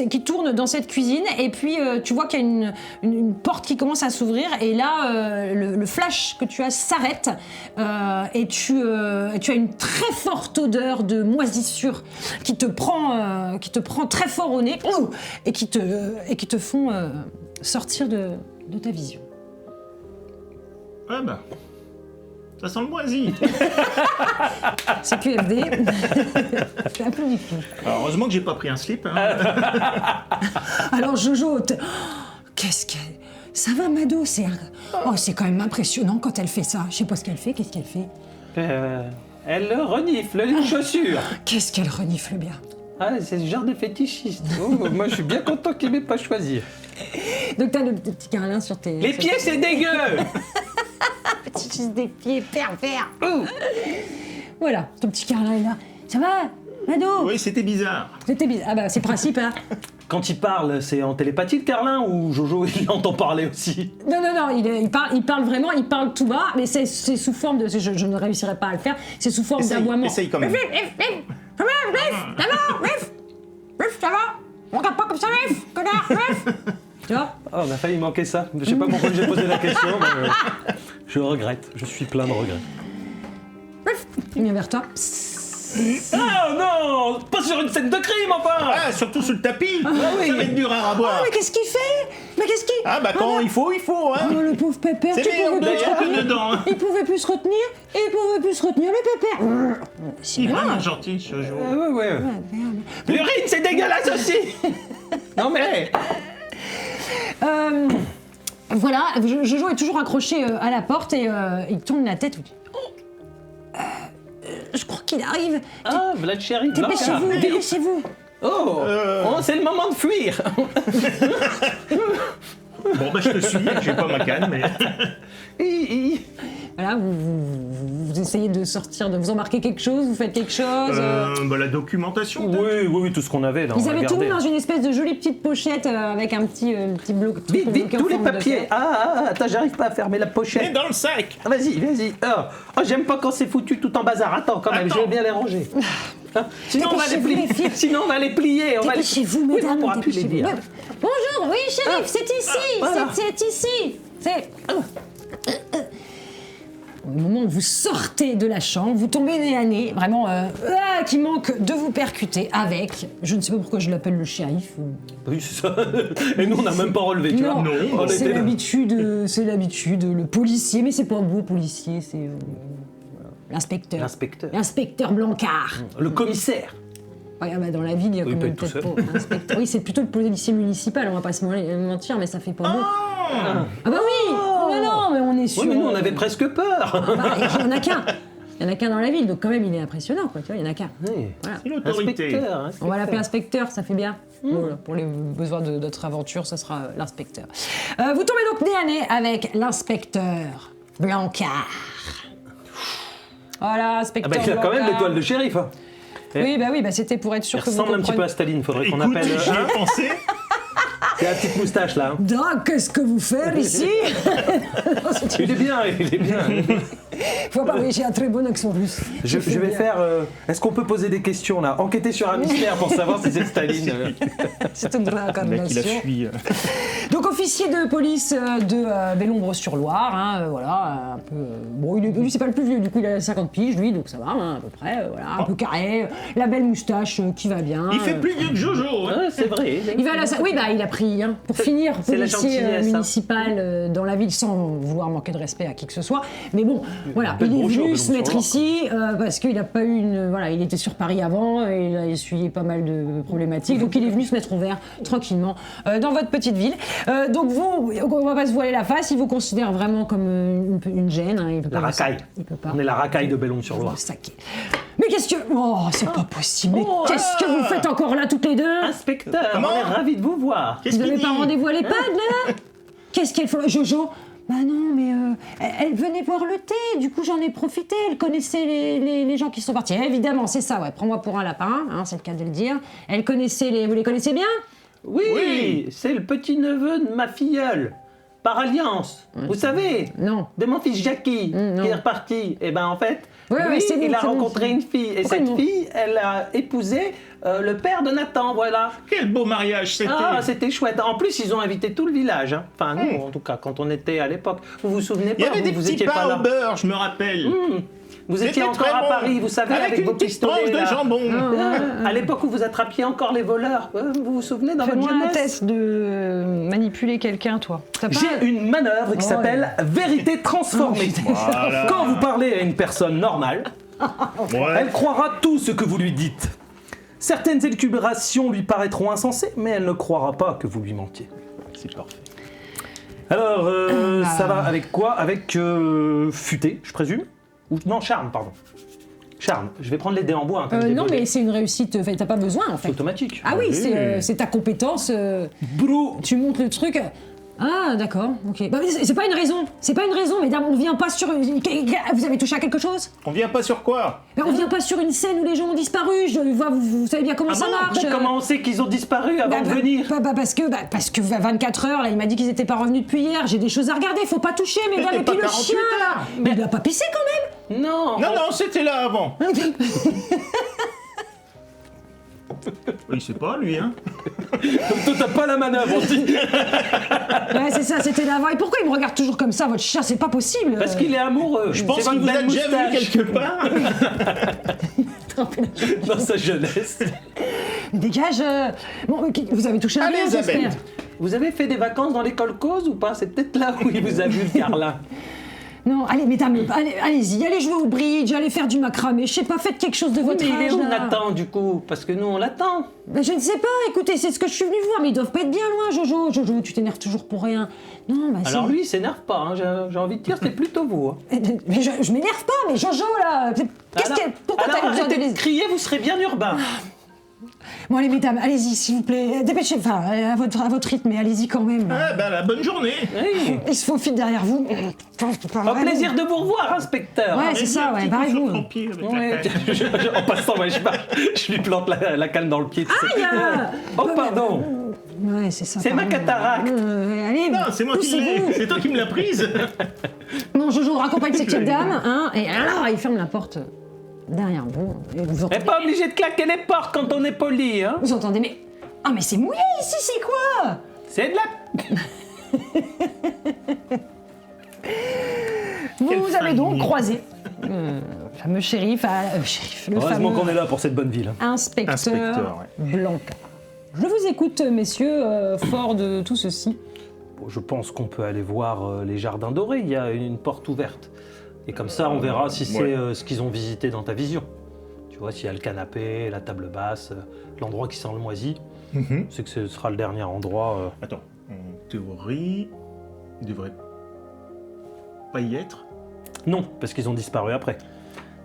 qui tourne dans cette cuisine. Et puis tu vois qu'il y a une porte qui commence à s'ouvrir. Et là, le flash que tu as s'arrête. Et tu as une très forte odeur de moisissure qui te prend très fort au nez et qui te font sortir de ta vision. Ah bah, ça sent le moisi. C'est QFD. C'est un peu difficile. Alors, heureusement que j'ai pas pris un slip. Hein. Alors Jojo, qu'est-ce qu'elle... Ça va Mado, c'est quand même impressionnant quand elle fait ça. Je sais pas ce qu'elle fait, qu'est-ce qu'elle fait? Elle renifle les chaussures. Qu'est-ce qu'elle renifle bien. Ah, c'est ce genre de fétichiste. Oh, moi, je suis bien content qu'il m'ait pas choisi. Donc t'as le petit carlin sur tes... Les pieds, c'est dégueu. Petit juste des pieds pervers. Voilà, ton petit carlin est là. Ça va Mado? Oui, c'était bizarre. C'était bizarre. Ah bah c'est le principe hein. Quand il parle, c'est en télépathie, le Carlin, ou Jojo, il entend parler aussi? Non, il parle vraiment, il parle tout bas, mais c'est sous forme de... Je ne réussirai pas à le faire, c'est sous forme d'aboiement. Essaye quand même. Ça va? On regarde pas comme ça, connard, Tu vois? Oh, on a failli manquer ça. Je sais pas pourquoi j'ai posé la question, mais je regrette. Je suis plein de regrets. Il vient vers toi. Oh non! Pas sur une scène de crime, enfin! Ah, surtout sur le tapis. oui. Ça va être dur à boire. Mais qu'est-ce qu'il fait? Mais qu'est-ce qu'il... Ah bah quand il faut, hein. Oh, le pauvre Pépère, C'est tu meilleur pouvais de plus te rien retenir. dedans. Hein. Il pouvait plus se retenir, le Pépère. C'est Il est malin. vraiment gentil, ce jour. Ouais. L'urine, c'est dégueulasse aussi! Non mais... Voilà, Jojo est toujours accroché à la porte et il tourne la tête. Je crois qu'il arrive. Ah, Vlad Chéri, Dépêchez-vous, dépêchez-vous. Oh, c'est le moment de fuir! Bon bah je te suis, j'ai pas ma canne, mais... Voilà, vous essayez de sortir, de vous embarquer quelque chose, vous faites quelque chose. Bah la documentation. peut-être. Oui, tout ce qu'on avait là. Ils on a avaient tout mis gardé. dans une espèce de jolie petite pochette avec un petit bloc. Vite, pour vite, bloquer en tous les forme de papiers! cœur. Attends, j'arrive pas à fermer la Mais pochette. dans le sac. Ah, vas-y. Oh, j'aime pas quand c'est foutu tout en bazar. Attends, quand même, je vais bien les ranger. Ah, sinon, on va les Dépêchez-vous, plier. les filles. Sinon, on va les plier. On va les... Dépêchez-vous, Oui, mesdames, on pourra plus les dépêchez-vous. dire. Bonjour, oui, shérif, c'est ici, voilà. c'est ici. C'est... au moment où vous sortez de la chambre, vous tombez nez à nez, vraiment, qui manque de vous percuter avec, je ne sais pas pourquoi je l'appelle le shérif. Oui, c'est ça. Et nous, on n'a même pas relevé, tu vois. Non, On c'est était là. l'habitude, le policier, mais c'est pas vous, policier, c'est l'inspecteur. L'inspecteur Blancard. Le commissaire. Ouais, bah dans la ville, il y a Oui, quand peut même être tout peut-être pas un inspecteur. Oui, c'est plutôt le policier municipal, on va pas se mentir, mais ça fait pas beau. Ah bah oui. Oh là non, mais on est sûr. Oui, mais nous, on avait presque peur. Bah, il y en a qu'un. Il y en a qu'un dans la ville, donc quand même, il est impressionnant, quoi. Tu vois, il y en a qu'un. Oui. Voilà. C'est l'autorité. On va l'appeler inspecteur, ça fait bien. Voilà, pour les besoins de notre aventure, ça sera l'inspecteur. Vous tombez donc nez à nez avec l'inspecteur Blancard. Voilà, Ah inspecteur bah, il a quand même Blancard. l'étoile de shérif. Hein. Oui, c'était pour être sûr Il que vous ressemble un petit peu compreniez. à Staline, faudrait qu'on Écoute, appelle. j'y ai pensé. C'est la petite moustache là. Hein. Donc, qu'est-ce que vous faites ici? Non, c'est une- Il est bien. Faut pas, oui, j'ai un très bon accent russe. Je vais faire. Est-ce qu'on peut poser des questions là? Enquêter sur un mystère pour savoir si c'est Staline. C'est une Le mec, il a réincarnation. fui. Donc, officier de police de Bellombre-sur-Loire, hein, voilà, un peu. Bon, lui, c'est pas le plus vieux, du coup, il a 50 piges, lui, donc ça va, hein, à peu près, voilà, un peu carré, la belle moustache qui va bien. Il fait plus vieux que Jojo. Hein. Ouais, c'est vrai. Il va à la... Oui, bah, il a pris, hein, pour finir, c'est la policier gentillesse, hein. municipal dans la ville sans vouloir manquer de respect à qui que ce soit. Mais bon, voilà, belle il est brochure venu de se mettre Bellombre-sur-Loire, ici parce qu'il n'a pas eu une. Voilà, il était sur Paris avant, et il a essuyé pas mal de problématiques. Donc il est venu se mettre au vert tranquillement dans votre petite ville. Donc vous, on va pas se voiler la face, il vous considère vraiment comme une gêne. Hein, il peut La pas racaille. Il peut pas. On est la racaille de Bellon-sur-Loire. Saqué. Mais qu'est-ce que. Oh, c'est pas possible. Mais Oh, qu'est-ce que vous faites encore là toutes les deux? Inspecteur, Comment on est ravis de vous voir. Qu'est-ce Vous qu'il n'avez dit pas rendez-vous à l'EHPAD, là? Qu'est-ce qu'elle fait? Jojo? Bah non, mais elle venait boire le thé, du coup j'en ai profité, elle connaissait les gens qui sont partis. Évidemment, c'est ça, ouais, prends-moi pour un lapin, hein, c'est le cas de le dire. Elle connaissait Vous les connaissez bien? Oui, c'est le petit-neveu de ma filleule. Par alliance, vous savez, Non. de mon fils Jackie, non. qui est reparti. Et ben en fait, Ouais, lui, c'est bon, il a c'est bon, rencontré c'est bon. une fille. Et Pourquoi cette non fille, elle a épousé le père de Nathan, voilà. Quel beau mariage c'était. Ah, c'était chouette. En plus, ils ont invité tout le village. Hein. Enfin, nous, en tout cas, quand on était à l'époque. Vous vous souvenez Il y pas, avait des vous petits étiez pas pains là. au beurre, je me rappelle. Vous étiez C'était encore très à bon. Paris, vous savez, avec une vos petite pistolets. tranche de là. jambon. À l'époque où vous attrapiez encore les voleurs. Vous vous souvenez dans votre Fais-moi un jeunesse? test de manipuler quelqu'un, toi. T'as pas- J'ai une manœuvre qui Oh, s'appelle vérité transformée. Voilà. Quand vous parlez à une personne normale, Ouais. elle croira tout ce que vous lui dites. Certaines élucubrations lui paraîtront insensées, mais elle ne croira pas que vous lui mentiez. C'est parfait. Alors, ça va avec quoi? Avec futé, je présume? Ou non, charme, pardon. Charme. Je vais prendre les dés en bois. Hein, comme des non, volets. mais c'est une réussite, enfin, t'as pas besoin en C'est fait. automatique. Ah oui, Oui. c'est ta compétence. Bro. Tu montes le truc. Ah, d'accord, ok. Bah, mais c'est pas une raison. C'est pas une raison, mesdames. On vient pas sur. Vous avez touché à quelque chose? On vient pas sur quoi? Mais on vient pas sur une scène où les gens ont disparu. Vous savez bien comment Ah ça bon? marche. Mais comment on sait qu'ils ont disparu avant de Bah, venir? parce que 24 heures, là, il m'a dit qu'ils étaient pas revenus depuis hier. J'ai des choses à regarder. Faut pas toucher, mesdames. C'était Et puis pas le 48 chien, là. heures. Mais il a pas pissé quand Non. Non, non, c'était là avant. même. Il sait pas, lui, hein. Toi, t'as pas la manœuvre, on dit. Ouais, c'est ça. C'était l'avant. Et pourquoi il me regarde toujours comme ça, votre chien? C'est pas possible. Parce qu'il est amoureux. Je pense qu'il vous a déjà vu quelque part. Dans sa jeunesse. Dégage. Bon, ok, vous avez touché à Allez, rien, Isabelle. j'espère. Vous avez fait des vacances dans l'école cause ou pas? C'est peut-être là où il vous a vu, le Carlin. Non, allez, mesdames, allez-y, allez jouer au bridge, allez faire du macramé, je sais pas, faites quelque chose de votre Mais il est âge, où là. Nathan, du coup? Parce que nous, on l'attend. Ben, je ne sais pas, écoutez, c'est ce que je suis venue voir, mais ils doivent pas être bien loin, Jojo. Jojo, tu t'énerves toujours pour rien. Non, bah Alors si. lui, il s'énerve pas, hein. J'ai envie de dire, c'est plutôt vous. Hein. Mais je m'énerve pas, mais Jojo, là, pourquoi alors t'as besoin de arrêtez de les... crier, vous serez bien urbain. Bon, allez, mesdames, allez-y, s'il vous plaît, dépêchez, enfin, à votre rythme, mais allez-y quand même. là. Ah, ben, la bonne journée. Oui. Ils se faufilent derrière vous. Un plaisir de vous revoir, inspecteur. Ouais, c'est ça, ouais, barrez-vous. Ouais, en passant, ouais, je lui plante la canne dans le pied. tu sais. Aïe. Oh, pardon. Ouais, c'est ça. C'est ma pardon. cataracte. Allez, Non, c'est moi qui poussez-vous. l'ai. C'est toi qui me l'as prise. Non, Jojo raccompagne cette petite dame, hein, et alors il ferme la porte derrière vous. Et vous On entendez, n'est pas obligé de claquer les portes quand on est poli, hein. vous entendez, mais. Ah, mais c'est mouillé ici, c'est quoi? C'est de la... Vous avez donc famille. croisé le fameux shérif, le Heureusement fameux qu'on est là pour cette bonne ville. inspecteur, Inspecteur, Blanca. Je vous écoute, messieurs, fort de tout ceci. Bon, je pense qu'on peut aller voir les jardins dorés. Il y a une porte ouverte. Et comme ça, on verra si c'est ouais. ce qu'ils ont visité dans ta vision. Tu vois, s'il y a le canapé, la table basse, l'endroit qui sent le moisi, Mhm. c'est que ce sera le dernier endroit. Attends, en théorie, il devrait pas y être. Non, parce qu'ils ont disparu après.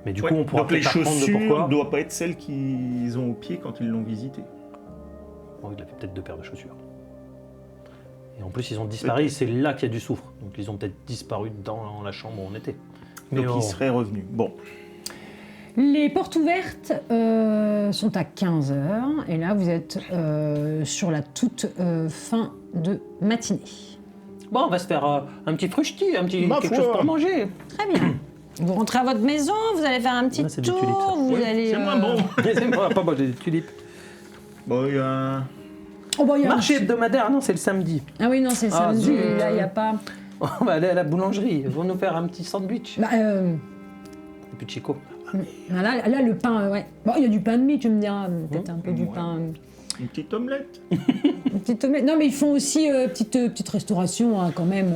Mais du Ouais, coup, on pourra donc les peut-être apprendre le chaussures pourquoi. ne doivent pas être celles qu'ils ont au pied quand ils l'ont visité. Oh, il avait peut-être 2 paires de chaussures. Et en plus, ils ont disparu, c'est là qu'il y a du soufre. Donc ils ont peut-être disparu dans la chambre où on était. Mais Donc ils seraient revenus. Bon, Les portes ouvertes sont à 15h et là vous êtes sur la toute fin de matinée. bon, on va se faire un petit fruchti, Ma quelque foi. chose pour manger. Très bien. Vous rentrez à votre maison, vous allez faire un petit Ouais, c'est des tour, tulipes, ça. vous ouais, allez... c'est moins bon. C'est moi, pas moi, des tulipes. Bon, il y a... Oh, bah, il y a Marché hebdomadaire, non, c'est le samedi. Ah oui, non, c'est Ah, samedi, zut. là, il n'y a pas... On va aller à la boulangerie, ils vont nous faire un petit sandwich. Bah, Et puis de Chico. là, le pain, ouais. Bon, il y a du pain de mie, tu me diras, peut-être un peu du Ouais. pain... Une petite omelette. Une petite omelette. Non, mais ils font aussi petite restauration, hein, quand même.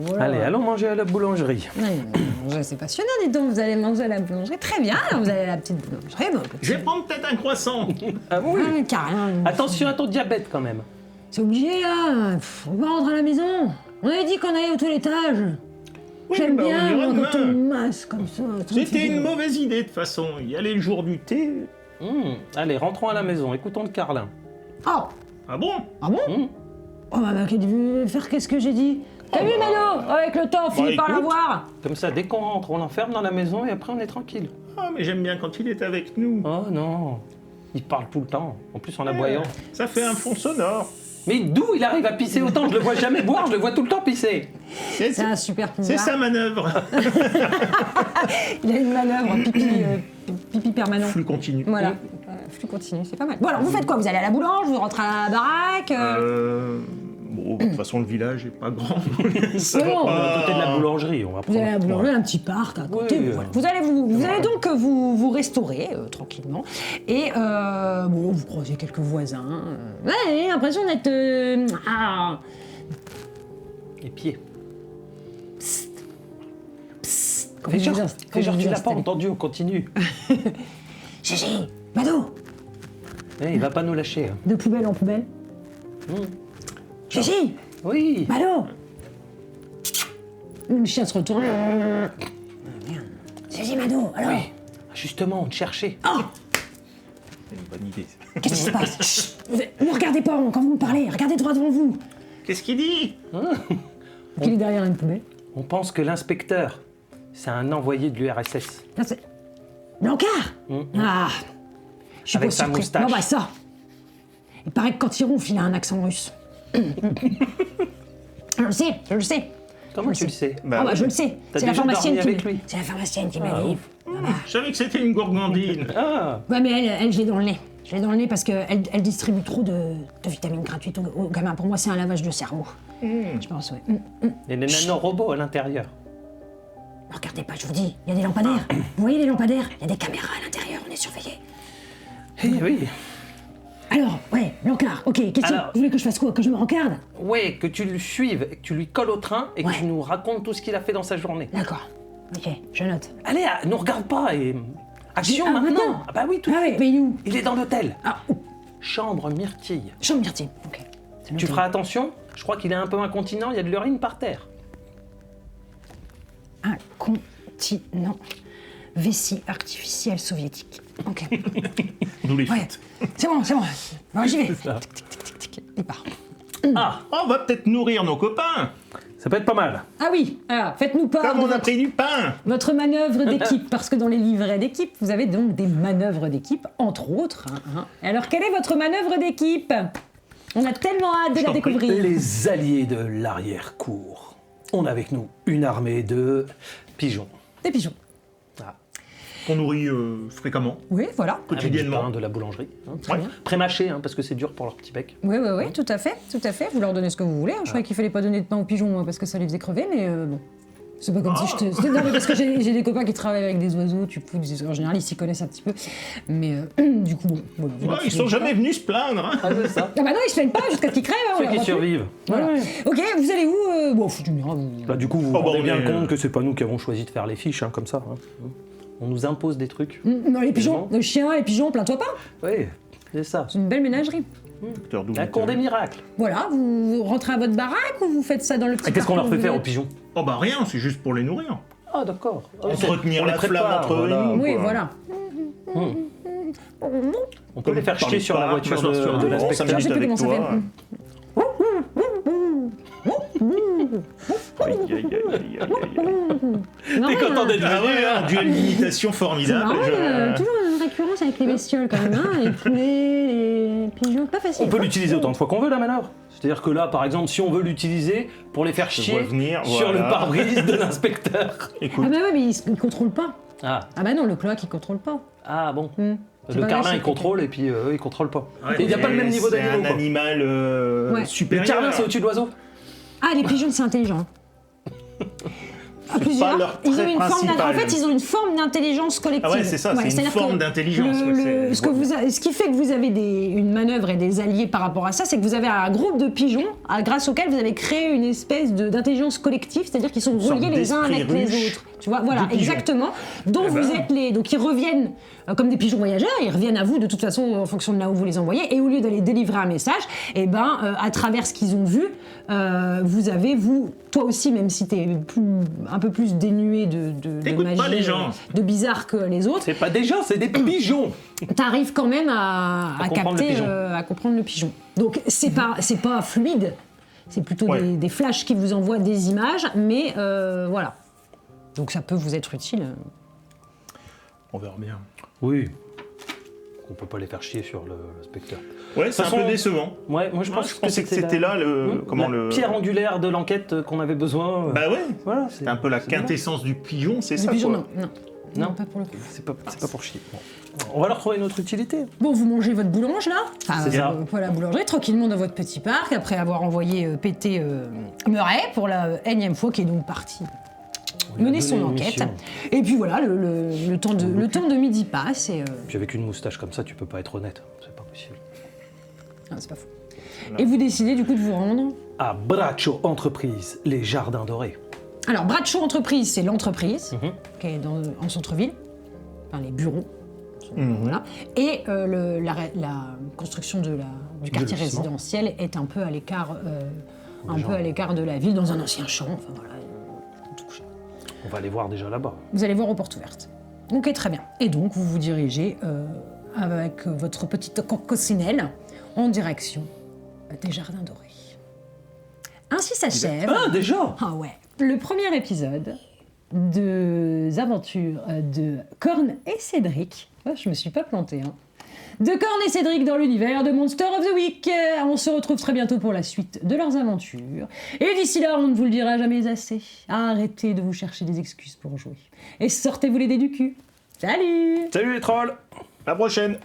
Voilà. Allez, allons manger à la boulangerie. Ouais, c'est passionnant, dis donc, vous allez manger à la boulangerie. Très bien, vous allez à la petite boulangerie. Bon, Je vais prendre peut-être un croissant. Ah oui. carrément. Attention à ton diabète quand même. C'est obligé, là. Pff, on va rentrer à la maison. On avait dit qu'on allait au toilettage. Oui, J'aime bah, on bien, ira moi, quand on demain. masse comme ça. C'était une mauvaise idée de toute façon. Il y a le jour du thé. Allez, rentrons à la maison, écoutons le Carlin. Oh, Ah bon? ah bon Oh, bah, qu'est-ce que j'ai dit? T'as vu, Mano? Avec le temps, on finit par écoute. l'avoir. Comme ça, dès qu'on rentre, on l'enferme dans la maison et après on est tranquille. Ah, mais j'aime bien quand il est avec nous. Oh non, il parle tout le temps, en plus en aboyant. Ça fait un fond sonore. Mais d'où il arrive à pisser autant? Je le vois jamais boire, je le vois tout le temps pisser. C'est un super pouvoir. C'est sa manœuvre. Il a une manœuvre pipi permanent. Flux continu. Voilà. Flux continu, c'est pas mal. Bon, alors vous faites quoi? Vous allez à la boulange, vous rentrez à la baraque Bon, de toute façon, le village est pas grand. Ça Non, va On est à côté de la pas... boulangerie, on va Vous allez à la prendre. boulangerie, un petit parc à côté. Oui, Voilà. Vous allez donc vous restaurer tranquillement. Et bon, vous croisez quelques voisins. Ouais, j'ai l'impression d'être... Les pieds. Quand Fais vous genre, vous fais genre, tu l'as pas installez. entendu, on continue. Gigi, Mado, Eh, il va pas nous lâcher. Hein. de poubelle en poubelle. Gigi, Oui. Mado. Le chien se retourne. Gigi, Mado, alors Oui. Justement, on te cherchait. C'est une bonne idée. Qu'est-ce qui se passe? Chut, ne regardez pas quand vous me parlez, regardez droit devant vous. Qu'est-ce qu'il dit? Qu'il est derrière une poubelle. On pense que l'inspecteur, c'est un envoyé de l'URSS. Non, c'est... Blancard. Ah, je suis Avec pas sa surpris. moustache. Non, bah ça. Il paraît que quand il ronfle, il a un accent russe. Je le sais. Comment tu le sais? Bah, Ah bah je le sais. T'as C'est la déjà pharmacienne dormi qui avec lui? C'est la pharmacienne qui m'a dit. Je savais que c'était une gourgandine. Ah. Ouais, mais elle, je l'ai dans le nez. Je l'ai dans le nez parce qu'elle distribue trop de vitamines gratuites aux gamins. Pour moi, c'est un lavage de cerveau. Je pense, ouais. Il y a des nanorobots à l'intérieur. Ne regardez pas, je vous dis. Il y a des lampadaires. Vous voyez les lampadaires? Il y a des caméras à l'intérieur. On est surveillés. Eh oui. Alors, ouais, Blancard, ok, question. Alors- Vous voulez que je fasse quoi? Que je me regarde? Ouais, que tu le suives, que tu lui colles au train et que Ouais. tu nous racontes tout ce qu'il a fait dans sa journée. D'accord. Ok, je note. Allez, nous regarde pas et... Action Ah, maintenant. maintenant Ah bah oui, tout. Ah oui, mais il est où? Il est dans l'hôtel. Ah, oh, Chambre Myrtille. chambre Myrtille. Ok. c'est noté. Tu feras attention, je crois qu'il est un peu incontinent, il y a de l'urine par terre. Incontinent. Vessie artificielle soviétique. Ok. D'où les Ouais. fêtes. C'est bon. Bon, j'y vais. Ça. Il part. Ah, On va peut-être nourrir nos copains. ça peut être pas mal. Ah oui, alors, faites-nous part Comme de on a pris du pain. votre manœuvre d'équipe, parce que dans les livrets d'équipe, vous avez donc des manœuvres d'équipe, entre autres. Et alors, quelle est votre manœuvre d'équipe? On a tellement hâte de la t'en prie. découvrir. Les alliés de l'arrière-cour. On a avec nous une armée de pigeons. Des pigeons. Ah. Qu'on nourrit fréquemment, Oui, voilà. Avec du quotidiennement. pain de la boulangerie. Hein. Très bien. Prémâché, hein, parce que c'est dur pour leur petit bec. Oui, tout à fait. Vous leur donnez ce que vous voulez. Je croyais qu'il fallait pas donner de pain aux pigeons, moi, parce que ça les faisait crever, mais bon. C'est pas comme si je te... Non, mais parce que j'ai des copains qui travaillent avec des oiseaux, du coup, en général, ils s'y connaissent un petit peu. Mais du coup, bon... Ouais, ils sont jamais venus se plaindre. Hein. Ah, c'est ça. Ah bah non, ils se plaignent pas jusqu'à ce qu'ils crèvent. Ceux qui survivent. Voilà. Ok, vous allez où Bon, tu me diras, vous... Bah, du coup, vous Oh, vous bah, rendez on bien est, compte que c'est pas nous qui avons choisi de faire les fiches, hein, comme ça. Hein. On nous impose des trucs. Non, les pigeons, le chien, les pigeons, plains-toi pas. Oui, c'est ça. C'est une belle ménagerie. Docteur Doom. La cour des miracles. Voilà, vous rentrez à votre baraque ou vous faites ça dans le petit Et qu'est-ce qu'on leur parc où fait faire vous aux êtes pigeons? Oh bah rien, c'est juste pour les nourrir. Ah, d'accord. Entretenir On les la flamme prépare, entre voilà. nous. Oui, quoi. voilà. On peut les faire chier sur la voiture de ça l'inspecteur. Je sais plus avec comment ça toi. Aïe, aïe, aïe, aïe, aïe, aïe. Non, T'es content d'être Ah venu, ouais, hein? un duel d'imitation c'est formidable. marrant, Je- toujours une récurrence avec les bestioles quand même, hein, les poulets, les pigeons, pas facile. On peut l'utiliser autant de fois qu'on veut, la manœuvre. C'est-à-dire que là, par exemple, si on veut l'utiliser pour les faire Je chier vois venir, sur voilà. le pare-brise de l'inspecteur. Écoute, Ah bah ouais, mais ils contrôlent pas. Ah, Ah bah non, le cloaque, il contrôle pas. bon. C'est Le pas carlin, grave, il contrôle et puis eux, ils contrôlent pas. ouais, Et il n'y a pas le même niveau c'est d'animaux, un quoi. animal Ouais. Le supérieur. carlin, c'est au-dessus de l'oiseau. Ah, les pigeons, c'est intelligent. À pas plusieurs. leur Ils ont trait une forme principal. En fait, ils ont une forme d'intelligence collective. Ah ouais, c'est ça, c'est une c'est-à-dire forme que d'intelligence, ouais, c'est- ce qui fait que vous avez une manœuvre et des alliés par rapport à ça, c'est que vous avez un groupe de pigeons grâce auquel vous avez créé une espèce d'intelligence collective, c'est-à-dire qu'ils sont sorte reliés les uns avec d'esprit les ruche autres. Tu vois, voilà, de pigeons. exactement. Dont Eh vous ben. êtes les. Donc ils reviennent comme des pigeons voyageurs, ils reviennent à vous de toute façon en fonction de là où vous les envoyez. Et au lieu d'aller délivrer un message, et à travers ce qu'ils ont vu, vous avez, toi aussi, même si t'es un peu plus dénué de T'écoutes magie, pas les gens. de bizarre que les autres, C'est pas des gens, c'est des pigeons. t'arrives quand même à comprendre capter, le pigeon. à comprendre le pigeon. Donc c'est pas fluide, c'est plutôt Ouais. des flashs qui vous envoient des images, mais voilà. Donc ça peut vous être utile. On verra bien. Oui. On peut pas les faire chier sur l'inspecteur. Ouais, c'est un façon, peu décevant. Ouais, moi je Moi, pense je pensais que c'était là la pierre angulaire de l'enquête qu'on avait besoin. Bah ouais, Voilà, c'est un peu la quintessence du pigeon, c'est Le ça pigeon, quoi. non. Non. Non, pas pour le coup. C'est pas pour chier. Bon. On va leur trouver une autre utilité. Bon, vous mangez votre boulange là, C'est ça. pour la boulangerie, tranquillement dans votre petit parc, après avoir envoyé péter Murray pour la énième fois, qui est donc parti mener son enquête. Et puis voilà, le temps de midi passe et... Puis avec une moustache comme ça, tu peux pas être honnête. C'est pas possible. Ah, c'est pas faux. Et vous décidez du coup de vous rendre. À Braccio Entreprise, les Jardins Dorés. Alors, Bradshaw Entreprise, c'est l'entreprise Mhm. qui est en centre-ville, enfin les bureaux. Voilà. Et la construction du quartier lotissement. résidentiel est un peu à l'écart de la ville, dans un ancien champ. Enfin, voilà, tout couché. On va aller voir déjà là-bas. Vous allez voir aux portes ouvertes. Ok, très bien. Et donc, vous vous dirigez avec votre petite coccinelle en direction des Jardins Dorés. Ainsi s'achève. Ah, déjà. Ah ouais. Le premier épisode des aventures de Corn et Cédric. Oh, je me suis pas plantée, hein. De Corn et Cédric dans l'univers de Monster of the Week. On se retrouve très bientôt pour la suite de leurs aventures. Et d'ici là, on ne vous le dira jamais assez. Arrêtez de vous chercher des excuses pour jouer. Et sortez-vous les dés du cul. Salut! Salut les trolls. À la prochaine.